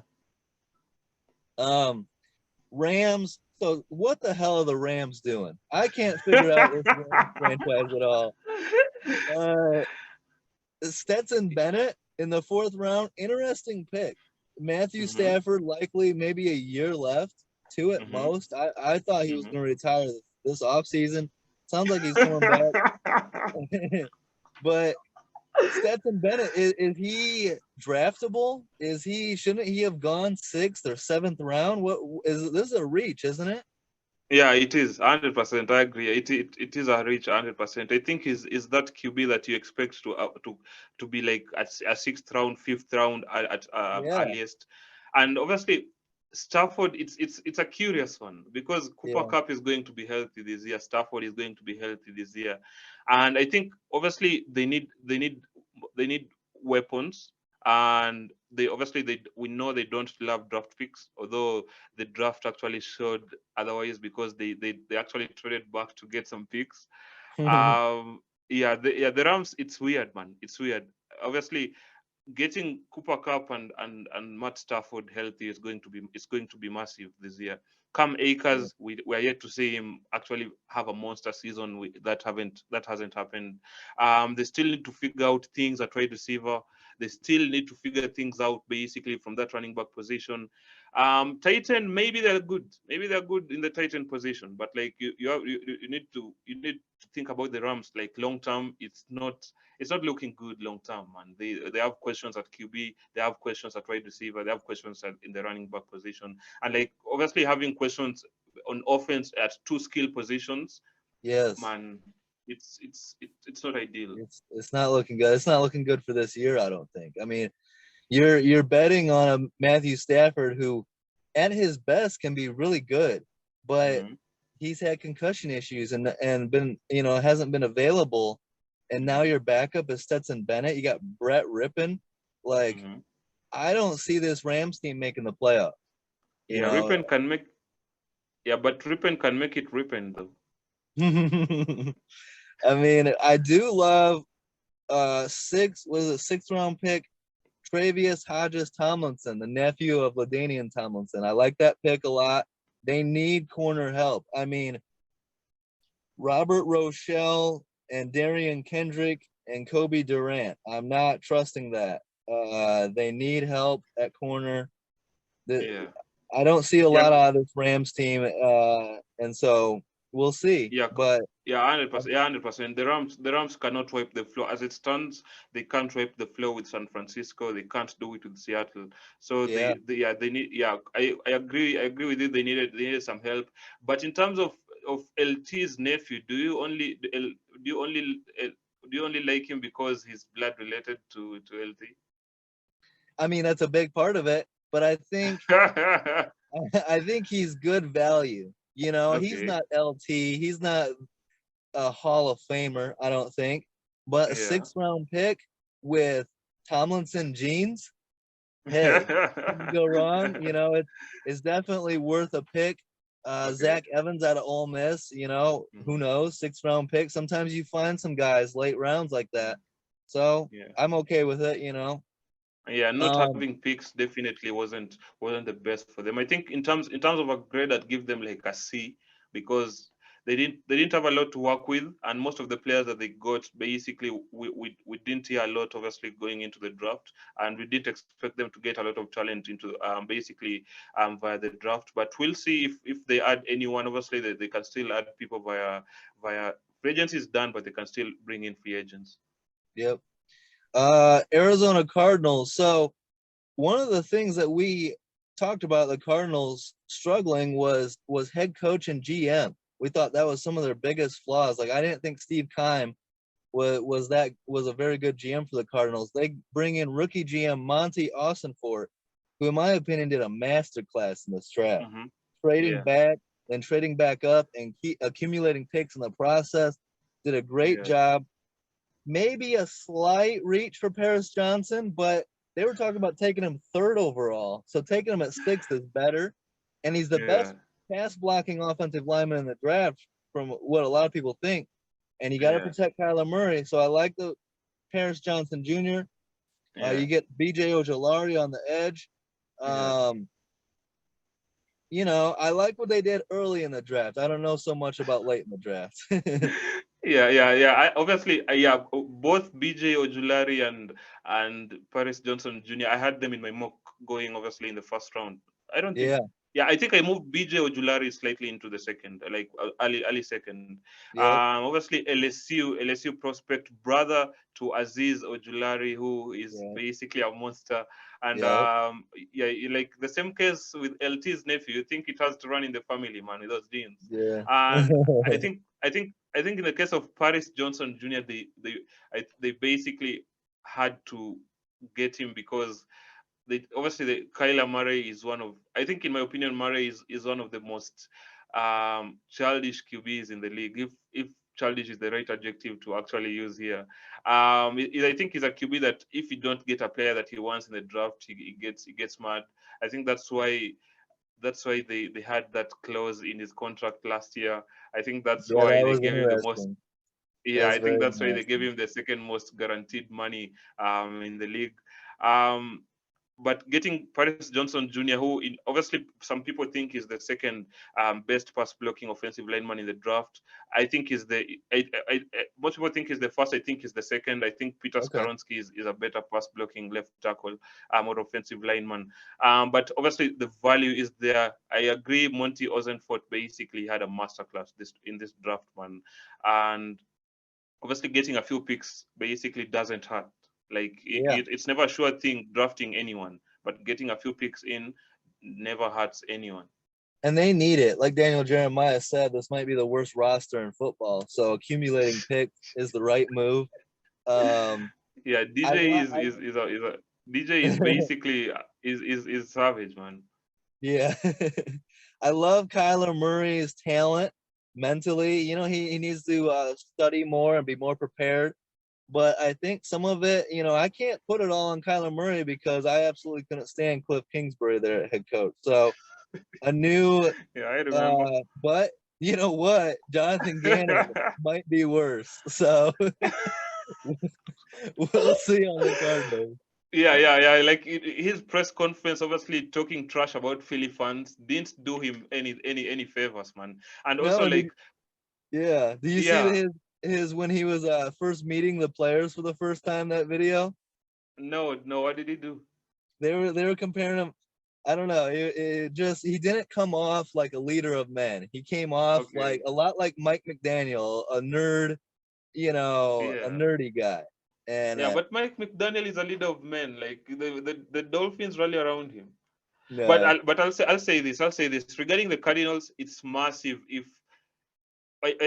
Um, Rams. So what the hell are the Rams doing? I can't figure out this Rams franchise at all. Uh, Stetson Bennett in the 4th round, interesting pick. Matthew Mhm. Stafford likely maybe a year left, 2 at Mhm. most. I thought he was Mhm. going to retire this offseason. Sounds like he's coming back. But Stetson Bennett, is he draftable? Shouldn't he have gone 6th or 7th round? What is this? Is a reach, isn't it? Yeah, it is 100%. I agree. It is a reach 100%. I think is that QB that you expect to be like at a sixth round, fifth round at Yeah, earliest, and obviously Stafford. It's a curious one because Cooper yeah. Cup is going to be healthy this year. Stafford is going to be healthy this year, and I think obviously they need weapons, and we know they don't love draft picks, although the draft actually showed otherwise because they actually traded back to get some picks. Um, yeah, the Rams. It's weird, man. It's weird. Obviously, getting Cooper Cup and Matt Stafford healthy is going to be massive this year. Cam Yeah. Akers, we are yet to see him actually have a monster season. That hasn't happened. They still need to figure out things at wide receiver. They still need to figure things out basically from that running back position. Titan, maybe they're good. Maybe they're good in the Titan position, but like you need to think about the Rams like long term. It's not looking good long term, man. They have questions at QB, they have questions at wide receiver, they have questions in the running back position, and like obviously having questions on offense at two skill positions, Yes. man. It's not ideal. It's not looking good. It's not looking good for this year, I don't think. I mean, you're betting on a Matthew Stafford who at his best can be really good, but Hmm. he's had concussion issues and been, hasn't been available. And now Hmm. your backup is Stetson Bennett. You got Brett Rippon. Like, Hmm. I don't see this Rams team making the playoff. You Yeah, know, Rippen can make. Yeah, but Rippen can make it Rippen though. I mean, I do love sixth round pick Travius Hodges Tomlinson, the nephew of LaDainian Tomlinson. I like that pick a lot. They need corner help. I mean, Robert Rochelle and Darian Kendrick and Kobe Durant. I'm not trusting that. They need help at corner. The, Yeah, I don't see a yeah, lot out of this Rams team, and so we'll see. yeah, But yeah, 100%. Yeah, 100%. The Rams cannot wipe the floor as it stands. They can't wipe the floor with San Francisco. They can't do it with Seattle. So yeah, they need. Yeah, I agree. I agree with you. They needed some help. But in terms of LT's nephew, do you only like him because he's blood related to LT? I mean that's a big part of it. But I think I think he's good value. He's Okay. not LT. He's not a Hall of Famer, I don't think. But a Yeah. sixth round pick with Tomlinson jeans, hey, you can go wrong. It's definitely worth a pick. Okay. Zach Evans out of Ole Miss, who Hmm. knows? Sixth round pick. Sometimes you find some guys late rounds like that. So Yeah. I'm okay with it, Yeah, not Um, having picks definitely wasn't the best for them. I think in terms of a grade, I'd give them like a C because they didn't have a lot to work with, and most of the players that they got basically we didn't hear a lot obviously going into the draft, and we didn't expect them to get a lot of talent into basically via the draft. But we'll see if they add anyone. Obviously, they can still add people via free agency is done, but they can still bring in free agents. yep. Arizona Cardinals. So one of the things that we talked about the Cardinals struggling was head coach and GM. We thought that was some of their biggest flaws. Like I didn't think Steve Keim was a very good GM for the Cardinals. They bring in rookie GM Monty Austinfort, who in my opinion did a masterclass in this draft. Hmm. Trading Yeah. back, then trading back up and keep accumulating picks in the process. Did a great Yeah. job. Maybe a slight reach for Paris Johnson, but they were talking about taking him third overall. So taking him at sixth is better. And he's the best Yeah. pass blocking offensive lineman in the draft from what a lot of people think. And you got to Yeah. protect Kyler Murray. So I like the Paris Johnson Jr. Yeah. You get BJ Ojolari on the edge. Yeah. Um, I like what they did early in the draft. I don't know so much about late in the draft. Yeah. Obviously, yeah, both BJ Ojulari and Paris Johnson Jr. I had them in my mock going obviously in the first round. I don't think. Yeah, Yeah, I think I moved BJ Ojulari slightly into the second, like early second. yep, Obviously LSU prospect brother to Aziz Ojulari, who is yeah, basically a monster. And yep, yeah, like the same case with LT's nephew. You think it has to run in the family, man, with those genes. yeah. And I think in the case of Paris Johnson Jr., they basically had to get him because they obviously Kyler Murray is one of, I think in my opinion Murray is one of the most childish QBs in the league. If childish is the right adjective to actually use here, I think he's a QB that if you don't get a player that he wants in the draft, he gets mad. I think that's why they had that clause in his contract last year. I think that's Yeah, why that they was gave him the most. interesting. Yeah, That's I think very that's why they gave interesting. him the second most guaranteed money in the league. Um, but getting Paris Johnson Jr., who obviously some people think is the second best pass blocking offensive lineman in the draft. I think is most people think is the first. I think is the second. I think Peter Okay. Skaronsky is a better pass blocking left tackle, or offensive lineman. But obviously the value is there. I agree. Monty Ozenfort basically had a masterclass in this draft, man, and obviously getting a few picks basically doesn't hurt. Like Yeah. it's never a sure thing drafting anyone, but getting a few picks in never hurts anyone. And they need it. Like Daniel Jeremiah said, this might be the worst roster in football. So accumulating picks is the right move. Um, Yeah, I DJ love, is a DJ is basically is savage, man. yeah. I love Kyler Murray's talent mentally. You know, he needs to study more and be more prepared. But I think some of it, you know, I can't put it all on Kyler Murray because I absolutely couldn't stand Cliff Kingsbury, their head coach. So a new, Yeah, I remember. but you know what? Jonathan Gannon might be worse. So we'll see on the Cardinals. Yeah. Like his press conference, obviously talking trash about Philly fans didn't do him any favors, man. And also, No, like, yeah. Do you see yeah, his when he was first meeting the players for the first time? That video no, what did he do? they were comparing him. I don't know. It just he didn't come off like a leader of men. He came off like Okay, a lot like Mike McDaniel, a nerd, you know, a yeah. nerdy guy. And Yeah, but Mike McDaniel is a leader of men. Like the Dolphins rally around him. But no, I'll say this regarding the Cardinals. It's massive if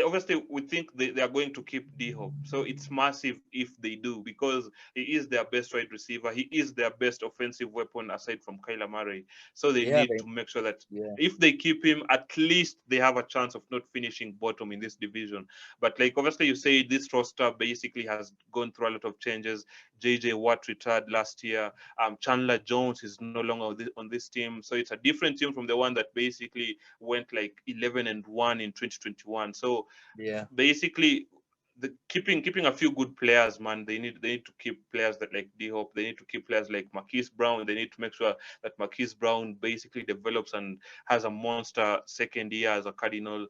obviously we think they are going to keep D Hop. So it's massive if they do because he is their best wide receiver. He is their best offensive weapon aside from Kyler Murray. So they yeah, need to make sure that yeah, if they keep him, at least they have a chance of not finishing bottom in this division. But like obviously you say this roster basically has gone through a lot of changes. JJ Watt retired last year. Chandler Jones is no longer on this team. So it's a different team from the one that basically went like 11-1 in 2021. So yeah, basically, the keeping a few good players, man. They need to keep players that like D Hop. They need to keep players like Marquise Brown. They need to make sure that Marquise Brown basically develops and has a monster second year as a Cardinal.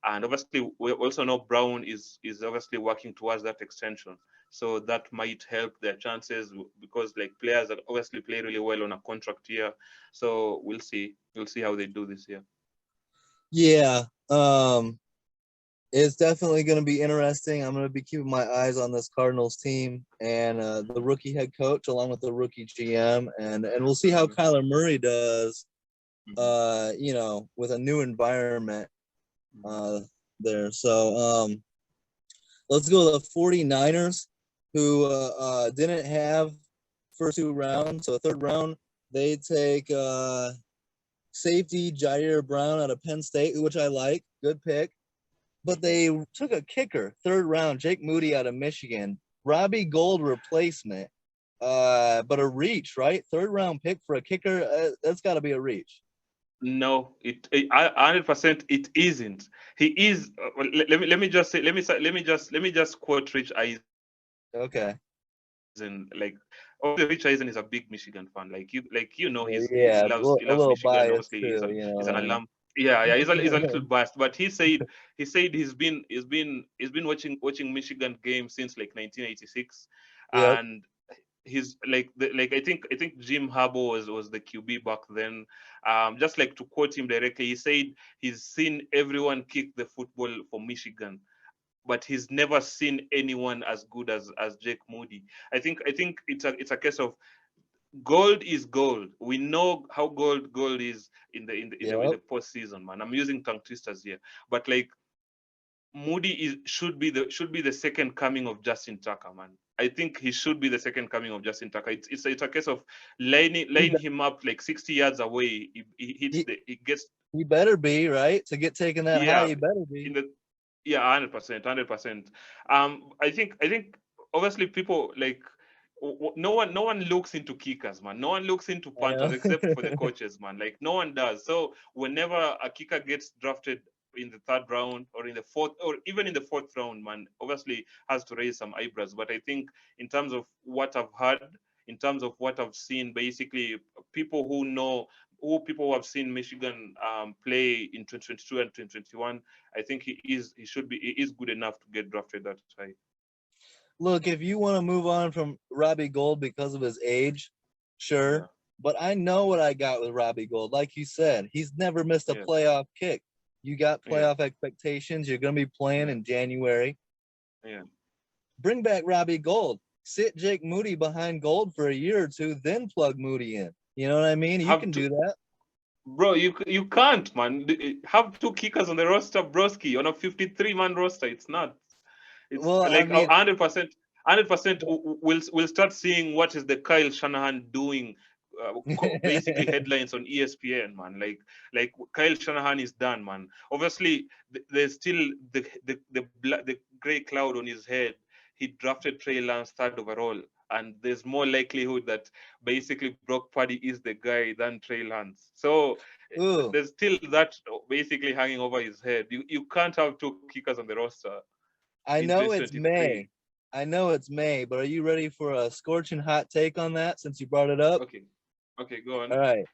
And obviously, we also know Brown is obviously working towards that extension. So that might help their chances because like players that obviously play really well on a contract year. So we'll see. We'll see how they do this year. yeah. It's definitely going to be interesting. I'm going to be keeping my eyes on this Cardinals team and the rookie head coach along with the rookie GM, and we'll see how Mhm, Kyler Murray does. mhm, You know, with a new environment mhm. uh, there. So let's go to the 49ers, who didn't have first two rounds. So third round, they take safety Jair Brown out of Penn State, which I like. Good pick. But they took a kicker, third round, Jake Moody out of Michigan. Robbie Gold replacement. But a reach, right? Third round pick for a kicker, that's got to be a reach. No, 100% it isn't. He is. Let me just say. Let me just quote Rich Eisen. Okay. Like, obviously, Rich Eisen is a big Michigan fan. Like know, he Yeah, loves he a loves little Michigan. biased Obviously, too, you know he's what an I mean? alum. Yeah, he's a little biased. But he said he's been watching Michigan games since like 1986, Yep. and he's like I think Jim Harbaugh was the QB back then. Just like to quote him directly, he said he's seen everyone kick the football for Michigan, but he's never seen anyone as good as Jake Moody. I think it's a case of gold is gold. We know how gold is in the Yep. postseason, man. I'm using tongue twisters here, but like Moody should be the second coming of Justin Tucker, man. I think he should be the second coming of Justin Tucker. It's a case of He, laying him up like 60 yards away. He hits he, he gets he better be, right? To get taken that high, yeah he better in be. the yeah 100%. I think obviously people like no one looks into kickers, man. No one looks into I punters know. except for the coaches, man. Like no one does. So whenever a kicker gets drafted in the third round or in the fourth or even in the fourth round, man, obviously has to raise some eyebrows. But I think in terms of what I've heard, in terms of what I've seen. Basically, people who have seen Michigan play in 2022 and 2021, I think he is good enough to get drafted that high. Look, if you want to move on from Robbie Gould because of his age, sure. Yeah. But I know what I got with Robbie Gould. Like you said, he's never missed a Yes. playoff kick. You got Yeah. playoff expectations. You're going to be playing Yeah. in January. Yeah. Bring back Robbie Gould. Sit Jake Moody behind Gould for a year or two, then plug Moody in. You know what I mean? You can do that. Bro, you can't, man. Have two kickers on the roster, broski, on a 53-man roster. It's not. It's Well, I like mean, 100%. 100%. We'll start seeing what is the Kyle Shanahan doing. Basically, headlines on ESPN, man. Like Kyle Shanahan is done, man. Obviously, there's still the gray cloud on his head. He drafted Trey Lance third overall, and there's more likelihood that basically Brock Purdy is the guy than Trey Lance. So ooh, there's still that basically hanging over his head. You can't have two kickers on the roster I in know it's 2023. May. I know it's May, but are you ready for a scorching hot take on that since you brought it up? Okay. Okay, go on. All right.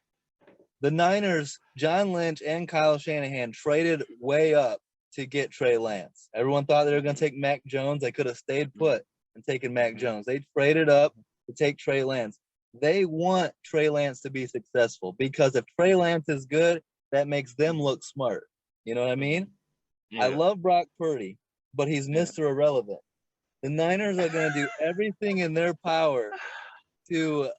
The Niners, John Lynch and Kyle Shanahan traded way up to get Trey Lance. Everyone thought they were going to take Mac Jones. They could have stayed put and taken Mac Jones. They traded up to take Trey Lance. They want Trey Lance to be successful because if Trey Lance is good, that makes them look smart. You know what I mean? I Yeah. love Brock Purdy, but he's Yeah. Mr. Irrelevant. The Niners are going to do everything in their power to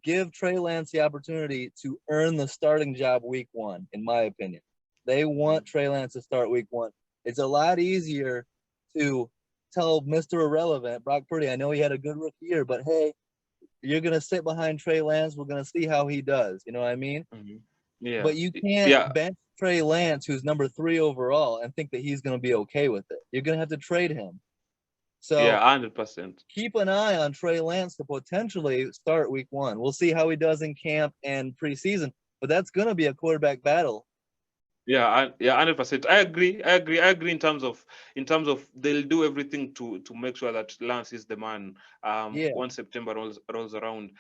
give Trey Lance the opportunity to earn the starting job week one, in my opinion. They want Trey Lance to start week one. It's a lot easier to tell Mr. Irrelevant, Brock Purdy, I know he had a good rookie year, but hey, you're going to sit behind Trey Lance. We're going to see how he does. You know what I mean? Yeah. But you can't Yeah. bench Trey Lance, who's number 3 overall, and think that he's going to be okay with it. You're going to have to trade him. Yeah, So 100%. keep an eye on Trey Lance to potentially start week one. We'll see how he does in camp and preseason, but that's going to be a quarterback battle. Yeah, 100%. I agree in terms of they'll do everything to make sure that Lance is the man Yeah. once September rolls around.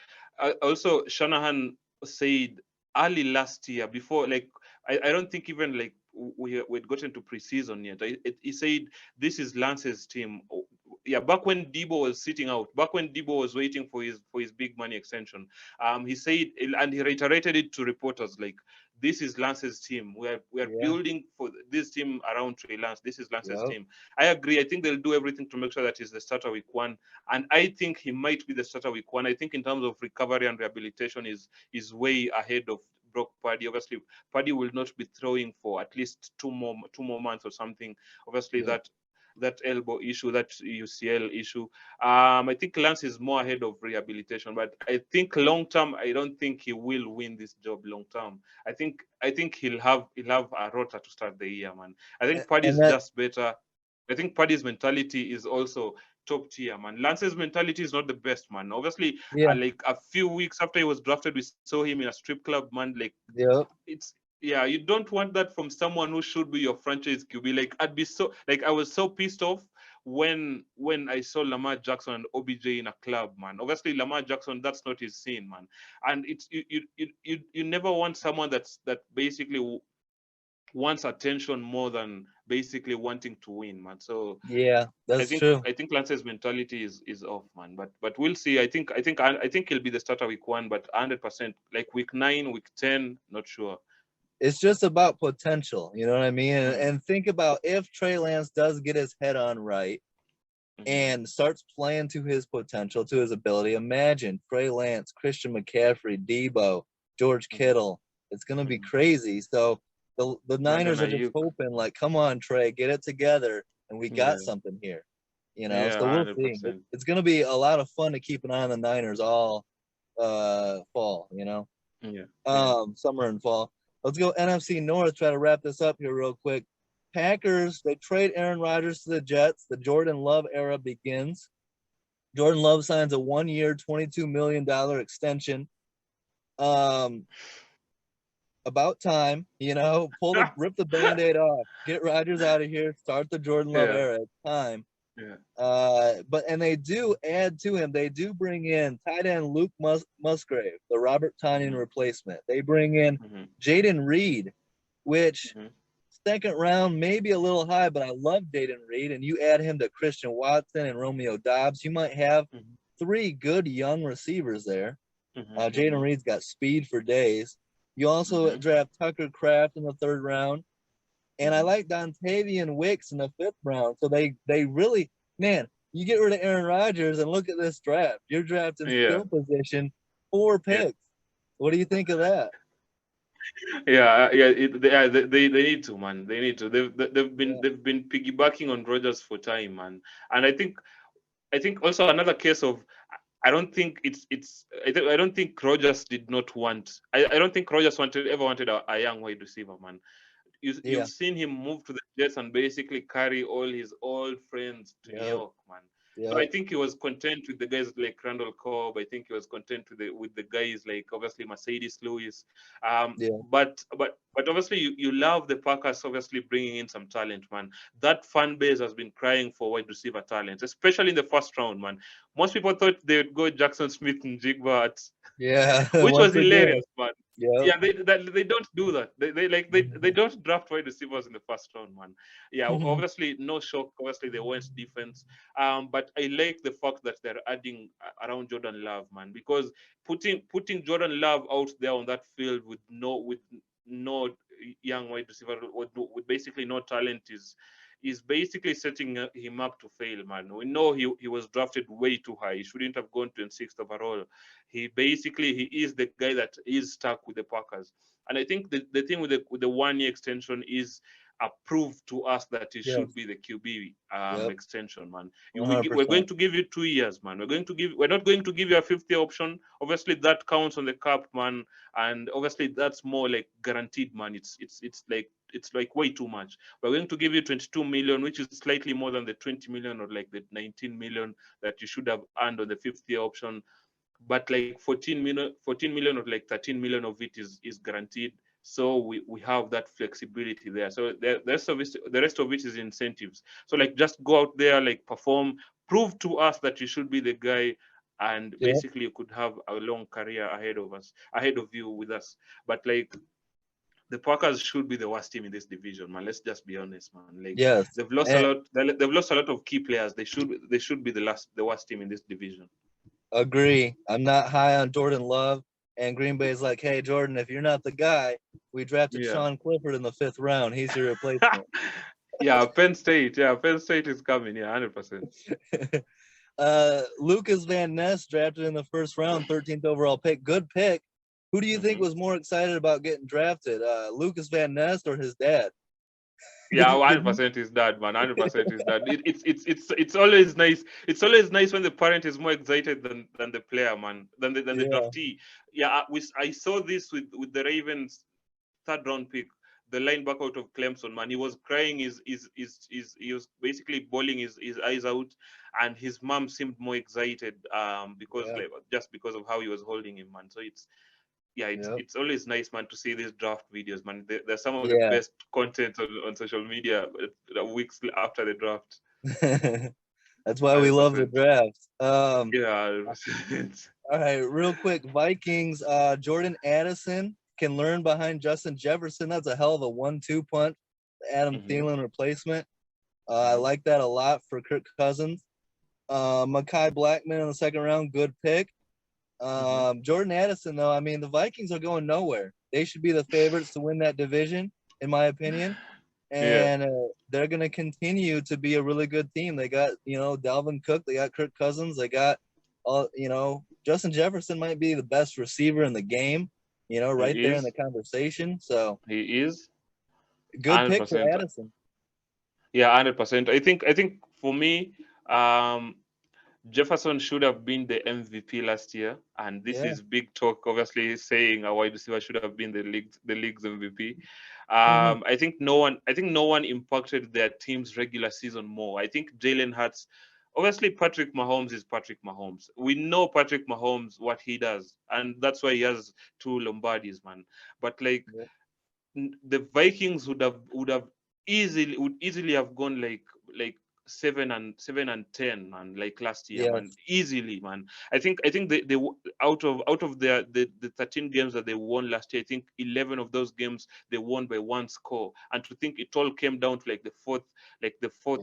Also, Shanahan said early last year, before, like, I don't think even like we'd gotten to preseason yet. He said this is Lance's team. Yeah, back when Debo was sitting out, back when Debo was waiting for his big money extension, he said, and he reiterated it to reporters, like, this is Lance's team. We are Yeah. building for this team around Trey Lance. This is Lance's Yep. team. I agree. I think they'll do everything to make sure that he's the starter week one, and I think he might be the starter week one. I think in terms of recovery and rehabilitation is way ahead of Brock Purdy. Obviously, Purdy will not be throwing for at least two more months or something. Obviously, Yeah. that elbow issue, that UCL issue. I think Lance is more ahead of rehabilitation, but I think long term, I don't think he will win this job long term. I think he'll have a rota to start the year, man. I think Purdy And is that, just better. I think Purdy's mentality is also top tier, man. Lance's mentality is not the best, man. Obviously, yeah. like a few weeks after he was drafted, we saw him in a strip club, man. Like, Yep. it's, yeah, you don't want that from someone who should be your franchise QB. Like, I was so pissed off when I saw Lamar Jackson and OBJ in a club, man. Obviously, Lamar Jackson, that's not his scene, man. And it's you never want someone that basically wants attention more than basically wanting to win, man. So Yeah, I that's think true. I think Lance's mentality is off, man. But we'll see. I think he'll be the starter week one, but 100%, like week 9, week 10, not sure. It's just about potential. You know what I mean? Mm, And think about if Trey Lance does get his head on right mhm, and starts playing to his potential, to his ability. Imagine Trey Lance, Christian McCaffrey, Debo, George mhm, Kittle. It's going to be mhm. crazy. So the Brandon Niners are just Ayuk. hoping, like, come on, Trey, get it together, and we got Yeah, something here. yeah, So we'll see. 100%. It's going to be a lot of fun to keep an eye on the Niners all fall. Yeah, yeah. Summer and fall. Let's go NFC North. Try to wrap this up here real quick. Packers, they trade Aaron Rodgers to the Jets. The Jordan Love era begins. Jordan Love signs a 1-year, $22 million extension. Um, about time, rip the band-aid off. Get Rodgers out of here. Start the Jordan Love Yeah, era. It's time. Yeah. But and they do add to him. They do bring in tight end Luke Musgrave, the Robert Tonyan Mm-hmm. replacement. They bring in Mm-hmm. Jaden Reed, which Mm-hmm. second round maybe a little high, but I love Jaden Reed. And you add him to Christian Watson and Romeo Dobbs, you might have Mm-hmm. three good young receivers there. Jaden Mm-hmm. Reed's got speed for days. You also Mm-hmm. draft Tucker Kraft in the third round. And I Mm-hmm. like Dontavian Wicks in the fifth round. So they really, man, you get rid of Aaron Rodgers and look at this draft. You're drafting Yeah. skill position, four Yeah. picks. What do you think of that? Yeah. They need to, man. They need to. Yeah, They've been piggybacking on Rogers for time, man. And I think also another case of I don't think I don't think Rogers did not want. I don't think Rogers ever wanted a young wide receiver, man. You've yeah, seen him move to the Jets and basically carry all his old friends to New yep, York, man. So I yep, think he was content with the guys like Randall Cobb. I think he was content with the guys like obviously Mercedes Lewis. yeah, But obviously you love the Packers obviously bringing in some talent, man. That fan base has been crying for wide receiver talent, especially in the first round, man. Most people thought they would go Jackson Smith and Jigba, yeah. which was Once again, hilarious, man. yep. Yeah, they don't do that. They don't draft wide receivers in the first round, man. Yeah, obviously no shock. Obviously they went defense. But I like the fact that they're adding around Jordan Love, man, because putting Jordan Love out there on that field with no young wide receiver with basically no talent is basically setting him up to fail, man. We know he was drafted way too high. He shouldn't have gone 26th overall. He is the guy that is stuck with the Packers. And I think the thing with the 1 year extension is a proof to us that it Yes, should be the QB yep. extension, man. We're 100%. going to give you 2 years, man. We're not going to give you a 50 option. Obviously, that counts on the cap, man, and obviously that's more like guaranteed, man. It's like way too much. We're going to give you 22 million, which is slightly more than the 20 million or like the 19 million that you should have earned on the fifth year option, but like 14 million or like 13 million of it is guaranteed. So we have that flexibility there. So the rest of it is incentives. So like just go out there, like perform, prove to us that you should be the guy, and Yep. basically you could have a long career ahead of you with us. But like the Packers should be the worst team in this division, man. Let's just be honest, man. Like Yes. they've lost a And lot. They've lost a lot of key players. They should be the worst team in this division. agree. I'm not high on Jordan Love. And Green Bay's like, hey, Jordan, if you're not the guy, we drafted Yeah. Sean Clifford in the fifth round. He's your replacement. Yeah, Penn State. Yeah, Penn State is coming. Yeah, 100%. Lucas Van Ness drafted in the first round, 13th overall pick. Good pick. Who do you think Hmm. was more excited about getting drafted, Lucas Van Ness or his dad? Yeah, Did you? 100% is that, man. 100% is that. It's always nice. It's always nice when the parent is more excited than the player, man, than the Yeah, draftee. Yeah, I saw this with the Ravens third round pick, the linebacker out of Clemson, man. He was crying. He was basically bawling his eyes out, and his mom seemed more excited because yeah, like just because of how he was holding him, man. So yeah, it's yeah, it's always nice, man, to see these draft videos, man. They're some of the yeah. best content on social media weeks after the draft. That's why we love the 100%. draft. Yeah, 100%. All right, real quick, Vikings. Jordan Addison can learn behind Justin Jefferson. That's a hell of a 1-2 punch. Adam Hmm. Thielen replacement. I Hmm. like that a lot for Kirk Cousins. Mekhi Blackman in the second round, good pick. Hmm. Jordan Addison, though, I mean, the Vikings are going nowhere. They should be the favorites to win that division, in my opinion. Yeah, And they're going to continue to be a really good team. They got, Dalvin Cook. They got Kirk Cousins. They got, Justin Jefferson might be the best receiver in the game, right he there in the is. conversation. So He is. good pick for 100%. Addison. Yeah, 100%. I think for me, um, Jefferson should have been the MVP last year, and this Yeah. is big talk. Obviously, saying a wide receiver should have been the league's MVP. Mhm. I think no one impacted their team's regular season more. I think Jalen Hurts. Obviously, Patrick Mahomes is Patrick Mahomes. We know Patrick Mahomes what he does, and that's why he has two Lombardis, man. But like Yep. the Vikings would easily have gone like 7-10, man, like last year, man, Yes. easily, man. I think they out of the 13 games that they won last year, I think 11 of those games they won by one score. And to think it all came down to like the fourth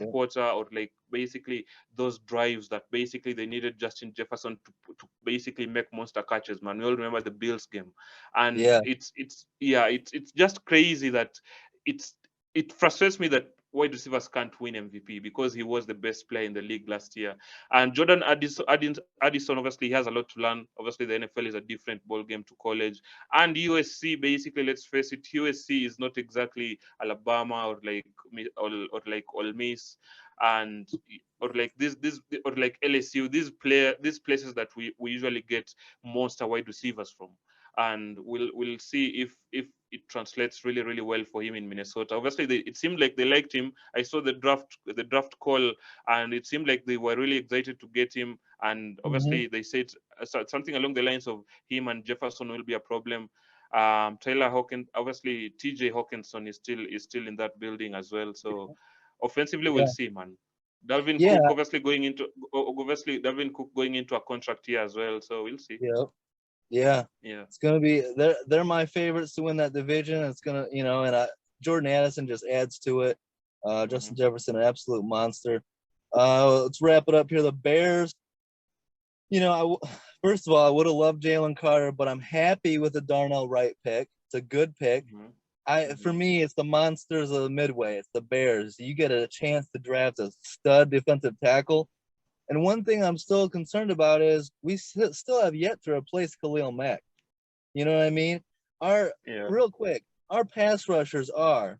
Yeah. quarter, or like basically those drives that basically they needed Justin Jefferson to basically make monster catches, man. We all remember the Bills game, and Yeah. it's just crazy that it's it frustrates me that wide receivers can't win MVP, because he was the best player in the league last year. And Addison, obviously, he has a lot to learn. Obviously, the NFL is a different ball game to college. And USC, basically, let's face it, USC is not exactly Alabama or like Ole Miss, and or like this or like LSU. These places that we usually get monster wide receivers from, and we'll see if it translates really really well for him in Minnesota. Obviously, it seemed like they liked him. I saw the draft call, and it seemed like they were really excited to get him. And Hmm. obviously, they said something along the lines of him and Jefferson will be a problem. Taylor Hawkins, obviously, T.J. Hawkinson is still in that building as well. So offensively, we'll Yeah. see, man. Dalvin Cook Yeah. Dalvin Cook going into a contract here as well. So we'll see. Yeah. Yeah. Yeah. It's gonna be they're my favorites to win that division. It's gonna, and Jordan Addison just adds to it. Hmm. Justin Jefferson, an absolute monster. Let's wrap it up here. The Bears. First of all, I would have loved Jalen Carter, but I'm happy with the Darnell Wright pick. It's a good pick. Hmm. For Hmm. me, it's the monsters of the Midway. It's the Bears. You get a chance to draft a stud defensive tackle. And one thing I'm still concerned about is we still have yet to replace Khalil Mack. You know what I mean? Our Yeah. Real quick, our pass rushers are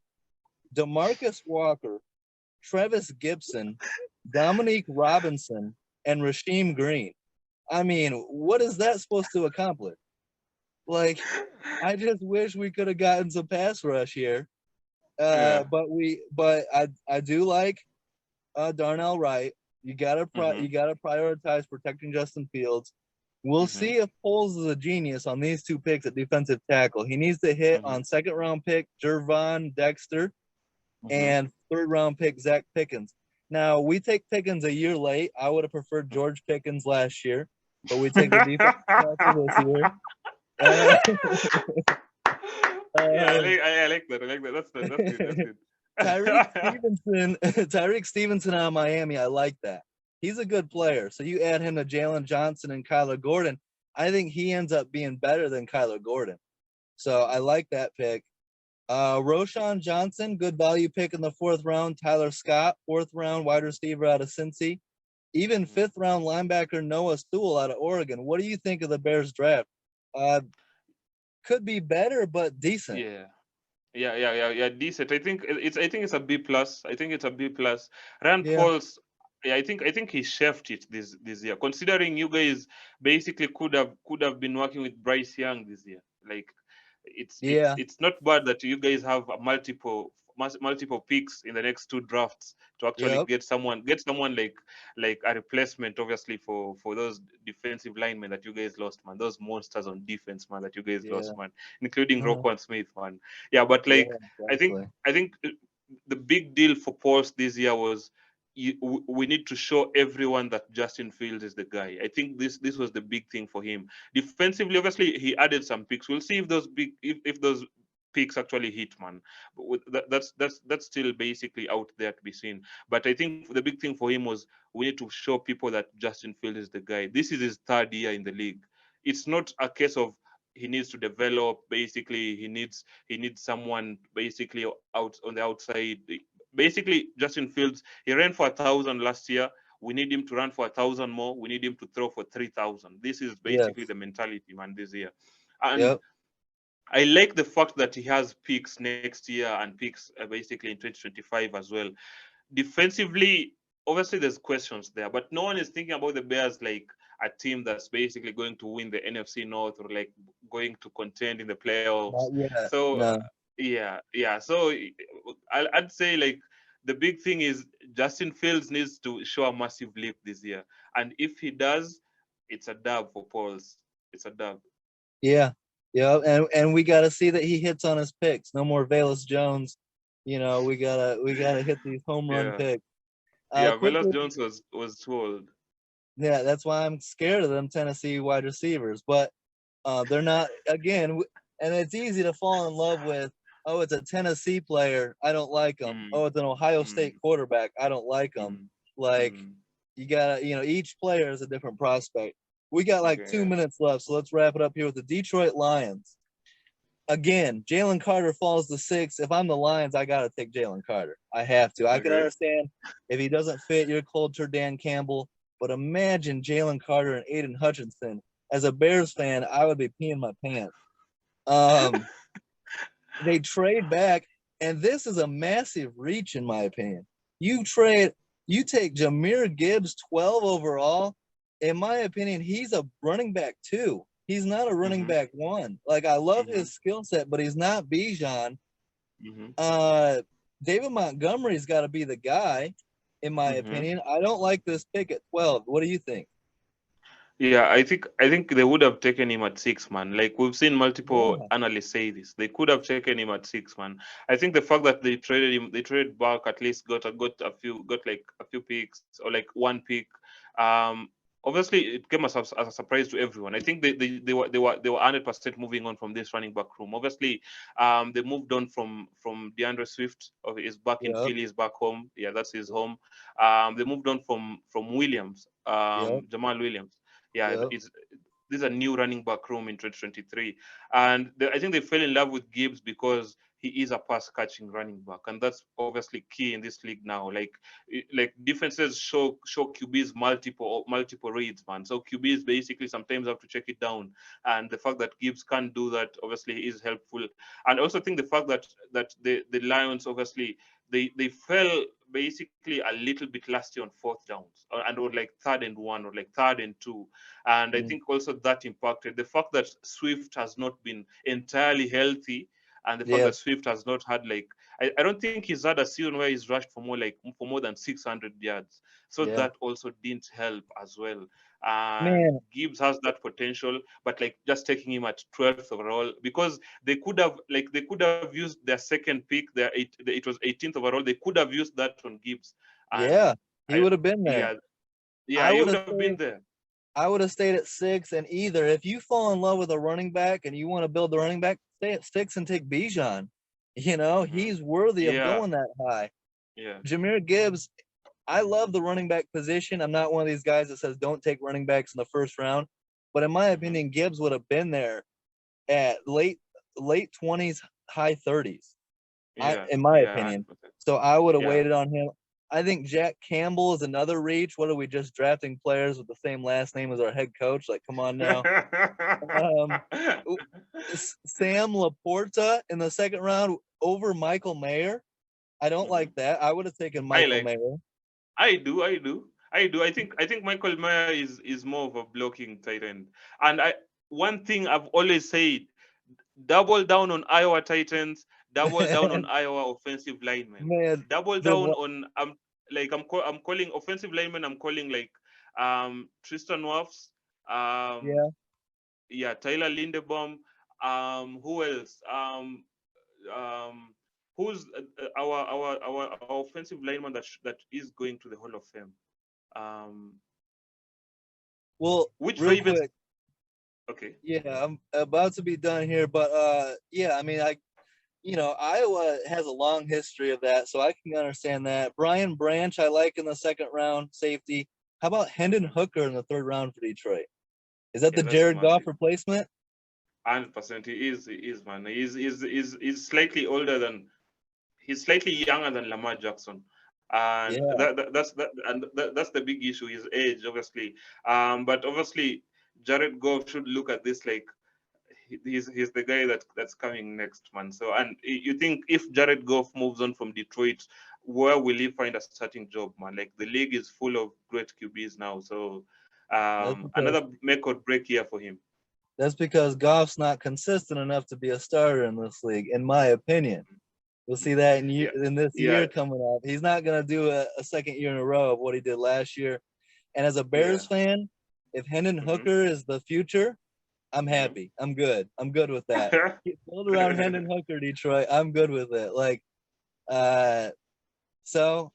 Demarcus Walker, Travis Gibson, Dominique Robinson, and Rasheem Green. I mean, what is that supposed to accomplish? Like, I just wish we could have gotten some pass rush here. Yeah. But I do like Darnell Wright. Hmm. You gotta prioritize protecting Justin Fields. We'll Hmm. see if Poles is a genius on these two picks at defensive tackle. He needs to hit Hmm. on second round pick Jervon Dexter Hmm. and third round pick Zach Pickens. Now we take Pickens a year late. I would have preferred George Pickens last year, but we take the defensive tackle this year. Uh, Yeah, uh, I like that. I like that. That's good. That's good. Tyreek Stevenson, Tyreek Stevenson out of Miami. I like that. He's a good player. So you add him to Jalen Johnson and Kyler Gordon. I think he ends up being better than Kyler Gordon. So I like that pick. Roshan Johnson, good value pick in the fourth round. Tyler Scott, fourth round wide receiver out of Cincy. Even Mhm. fifth round linebacker Noah Sewell out of Oregon. What do you think of the Bears draft? Uh, could be better, but decent. Yeah. Yeah. Decent. I think it's a B plus. I think it's a B plus. Rand Yeah. Paul's. Yeah, I think he chefed it this year. Considering you guys basically could have been working with Bryce Young this year. Like, it's it's Yeah. it's not bad that you guys have a multiple picks in the next two drafts to actually Yep. get someone like a replacement, obviously, for those defensive linemen that you guys lost, man. Those monsters on defense, man, that you guys Yeah. lost, man, including Uh-huh. Roquan Smith, man. Yeah, but Yeah. like, I think Exactly. I think the big deal for Pauls this year was we need to show everyone that Justin Fields is the guy. I think this was the big thing for him. Defensively, obviously, he added some picks. We'll see if those picks actually hit, man. But that's still basically out there to be seen. But I think the big thing for him was we need to show people that Justin Fields is the guy. This is his third year in the league. It's not a case of he needs to develop. Basically, he needs someone basically out on the outside. Basically, Justin Fields, he ran for 1,000 last year. We need him to run for 1,000 more. We need him to throw for 3,000. This is basically Yes. the mentality, man, this year. And Yep. I like the fact that he has picks next year and picks basically in 2025 as well. Defensively, obviously there's questions there, but no one is thinking about the Bears like a team that's basically going to win the NFC North, or like going to contend in the playoffs. Not yet. So No. yeah. So I'd say like the big thing is Justin Fields needs to show a massive leap this year, and if he does, it's a dub for Pauls. It's a dub. Yeah. Yeah. And we gotta see that he hits on his picks. No more Valus Jones. We gotta hit these home run Yeah. picks. Yeah, Velas Quickly, Jones was too old. yeah, that's why I'm scared of them Tennessee wide receivers. But they're not again, and it's easy to fall in love with. Oh, it's a Tennessee player. I don't like him. Mm, Oh, it's an Ohio State mm, quarterback. I don't like him. mm, Like mm. you gotta, each player is a different prospect. We got like Okay, 2 minutes left, so let's wrap it up here with the Detroit Lions. Again, Jalen Carter falls to 6. If I'm the Lions, I gotta take Jalen Carter. I have to. I can okay. understand if he doesn't fit your culture, Dan Campbell, but imagine Jalen Carter and Aiden Hutchinson. As a Bears fan, I would be peeing my pants. Um, they trade back, and this is a massive reach, in my opinion. You trade, you take Jahmyr Gibbs 12 overall. In my opinion, he's a running back 2. He's not a running Mm-hmm, back 1. Like I love mm-hmm, his skill set, but he's not Bijan. mm-hmm, Uh, David Montgomery's got to be the guy, in my mm-hmm. opinion. I don't like this pick at 12. What do you think? Yeah, I think they would have taken him at 6, man. Like we've seen multiple Yeah, analysts say this. They could have taken him at 6, man. I think the fact that they traded him, they traded back at least got like a few picks or like one pick. Um, Obviously it came as a surprise to everyone. I think they were 100% moving on from this running back room. Obviously, they moved on from DeAndre Swift. Is back in yep, Philly, is back home. Yeah, that's his home. They moved on from Williams, yep, Jamal Williams. Yeah, yep. it's this is a new running back room in 2023, and I think they fell in love with Gibbs because he is a pass catching running back, and that's obviously key in this league now. Like defenses show QBs multiple reads, man. So QBs basically sometimes have to check it down, and the fact that Gibbs can't do that obviously is helpful. And I also think the fact that the Lions obviously they fell basically a little bit last year on fourth downs and or like third and one or like third and two, and I Mm, think also that impacted the fact that Swift has not been entirely healthy, and the fact yep, that Swift has not had like I don't think he's had a season where he's rushed for more than 600 yards. So yeah. that also didn't help as well. And Man, Gibbs has that potential, but like just taking him at 12th overall because they could have used their second pick. It was 18th overall. They could have used that on Gibbs, and yeah, he I would have been there. yeah yeah I he would would have have been stayed. there. I would have stayed at 6. And either if you fall in love with a running back and you want to build the running back, stay at 6 and take Bijan. Hmm. He's worthy of Yeah, going that high. yeah. Jahmyr Gibbs, I love the running back position. I'm not one of these guys that says don't take running backs in the first round, but in my Hmm. opinion, Gibbs would have been there at late 20s, high 30s. Yeah, In my yeah, opinion. 100%. So I would have Yeah. waited on him. I think Jack Campbell is another reach. What are we just drafting players with the same last name as our head coach? Like, come on now. Um, Sam Laporta in the second round over Michael Mayer. I don't Hmm. like that. I would have taken I Michael like. Mayer. I do. I think Michael Mayer is more of a blocking tight end. And I one thing I've always said: double down on Iowa Titans, double down on Iowa offensive linemen, Man, double the down one, on I'm calling offensive linemen. I'm calling like Tristan Wirfs, um yeah. yeah, Tyler Lindebaum, who else, um who's our offensive lineman that is going to the Hall of Fame. Um, Well, which real Ravens? quick, Okay. yeah, I'm about to be done here, but yeah, I mean, Iowa has a long history of that, so I can understand that. Brian Branch, I like in the second round, safety. How about Hendon Mhm. Hooker in the third round for Detroit? Is that Yeah, the that's a Jared Goff massive. replacement? 100%. He is, man. He's slightly older than. He's slightly younger than Lamar Jackson, and Yeah, that's the big issue. His age, obviously. But obviously, Jared Goff should look at this like he's the guy that's coming next, man. So, and you think if Jared Goff moves on from Detroit, where will he find a starting job, man? Like the league is full of great QBs now. So, that's because another make or break year for him. that's because Goff's not consistent enough to be a starter in this league, in my opinion. We'll see Mhm. that Yeah, in this yeah, year coming up. He's not gonna do a second year in a row of what he did last year. And as a yeah. Bears fan, if Hendon Hmm. Hooker is the future, I'm Hmm. happy. I'm good. I'm good with that. Build around Hendon Hooker, Detroit. I'm good with it. Like, uh, so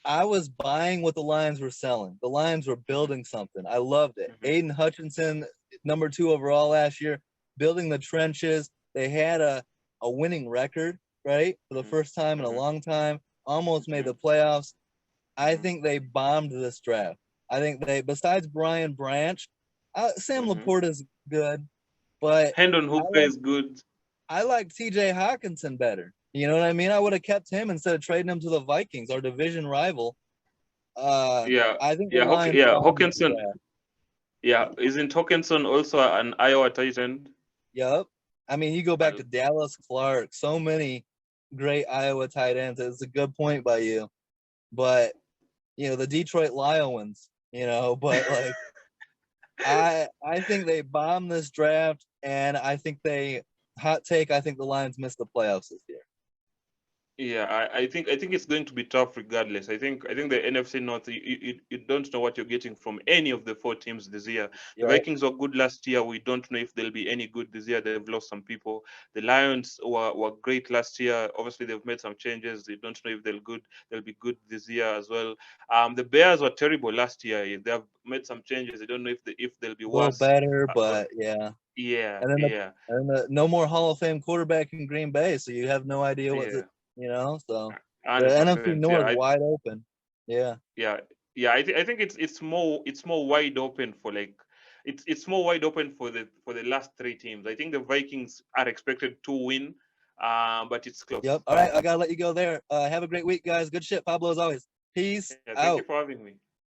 I was buying what the Lions were selling. The Lions were building something. I loved it. Mhm. Aiden Hutchinson, number 2 overall last year, building the trenches. They had a winning record, right? For the Mhm. first time in a Mhm. long time, almost made Mhm. the playoffs. I Mhm. think they bombed this draft. I think they, besides Brian Branch, Sam Mhm. Laporta is good, but Hendon I Hooker like is good. I like TJ Hawkinson better. You know what I mean? I would have kept him instead of trading him to the Vikings, our division rival. Yeah, I think the yeah, Lions yeah. bombed this Hawkinson, draft. yeah, isn't Hawkinson also an Iowa Titan? Yup. I mean, you go back I, to Dallas Clark, so many great Iowa tight ends. It's a good point by you. But, the Detroit Lions, but like I think they bombed this draft, and I think hot take, I think the Lions missed the playoffs this year. Yeah, I think it's going to be tough regardless. I think the NFC North, you don't know what you're getting from any of the four teams this year. The You're right. Vikings were good last year. We don't know if they'll be any good this year. They've lost some people. The Lions were great last year. Obviously, they've made some changes. They don't know if they'll be good this year as well. The Bears were terrible last year. They have made some changes. They don't know if they'll be A little worse. better, But but yeah. yeah, And then yeah, no more Hall of Fame quarterback in Green Bay, so you have no idea what's yeah, it. So the NFC 100%. North Yeah, wide open. Yeah. yeah, yeah. I think it's more wide open for like it's more wide open for the last three teams. I think the Vikings are expected to win, but it's close. Yep. All right, I gotta let you go there. Have a great week, guys. Good shit, Pablo, as always. Peace Yeah, thank you out. for having me.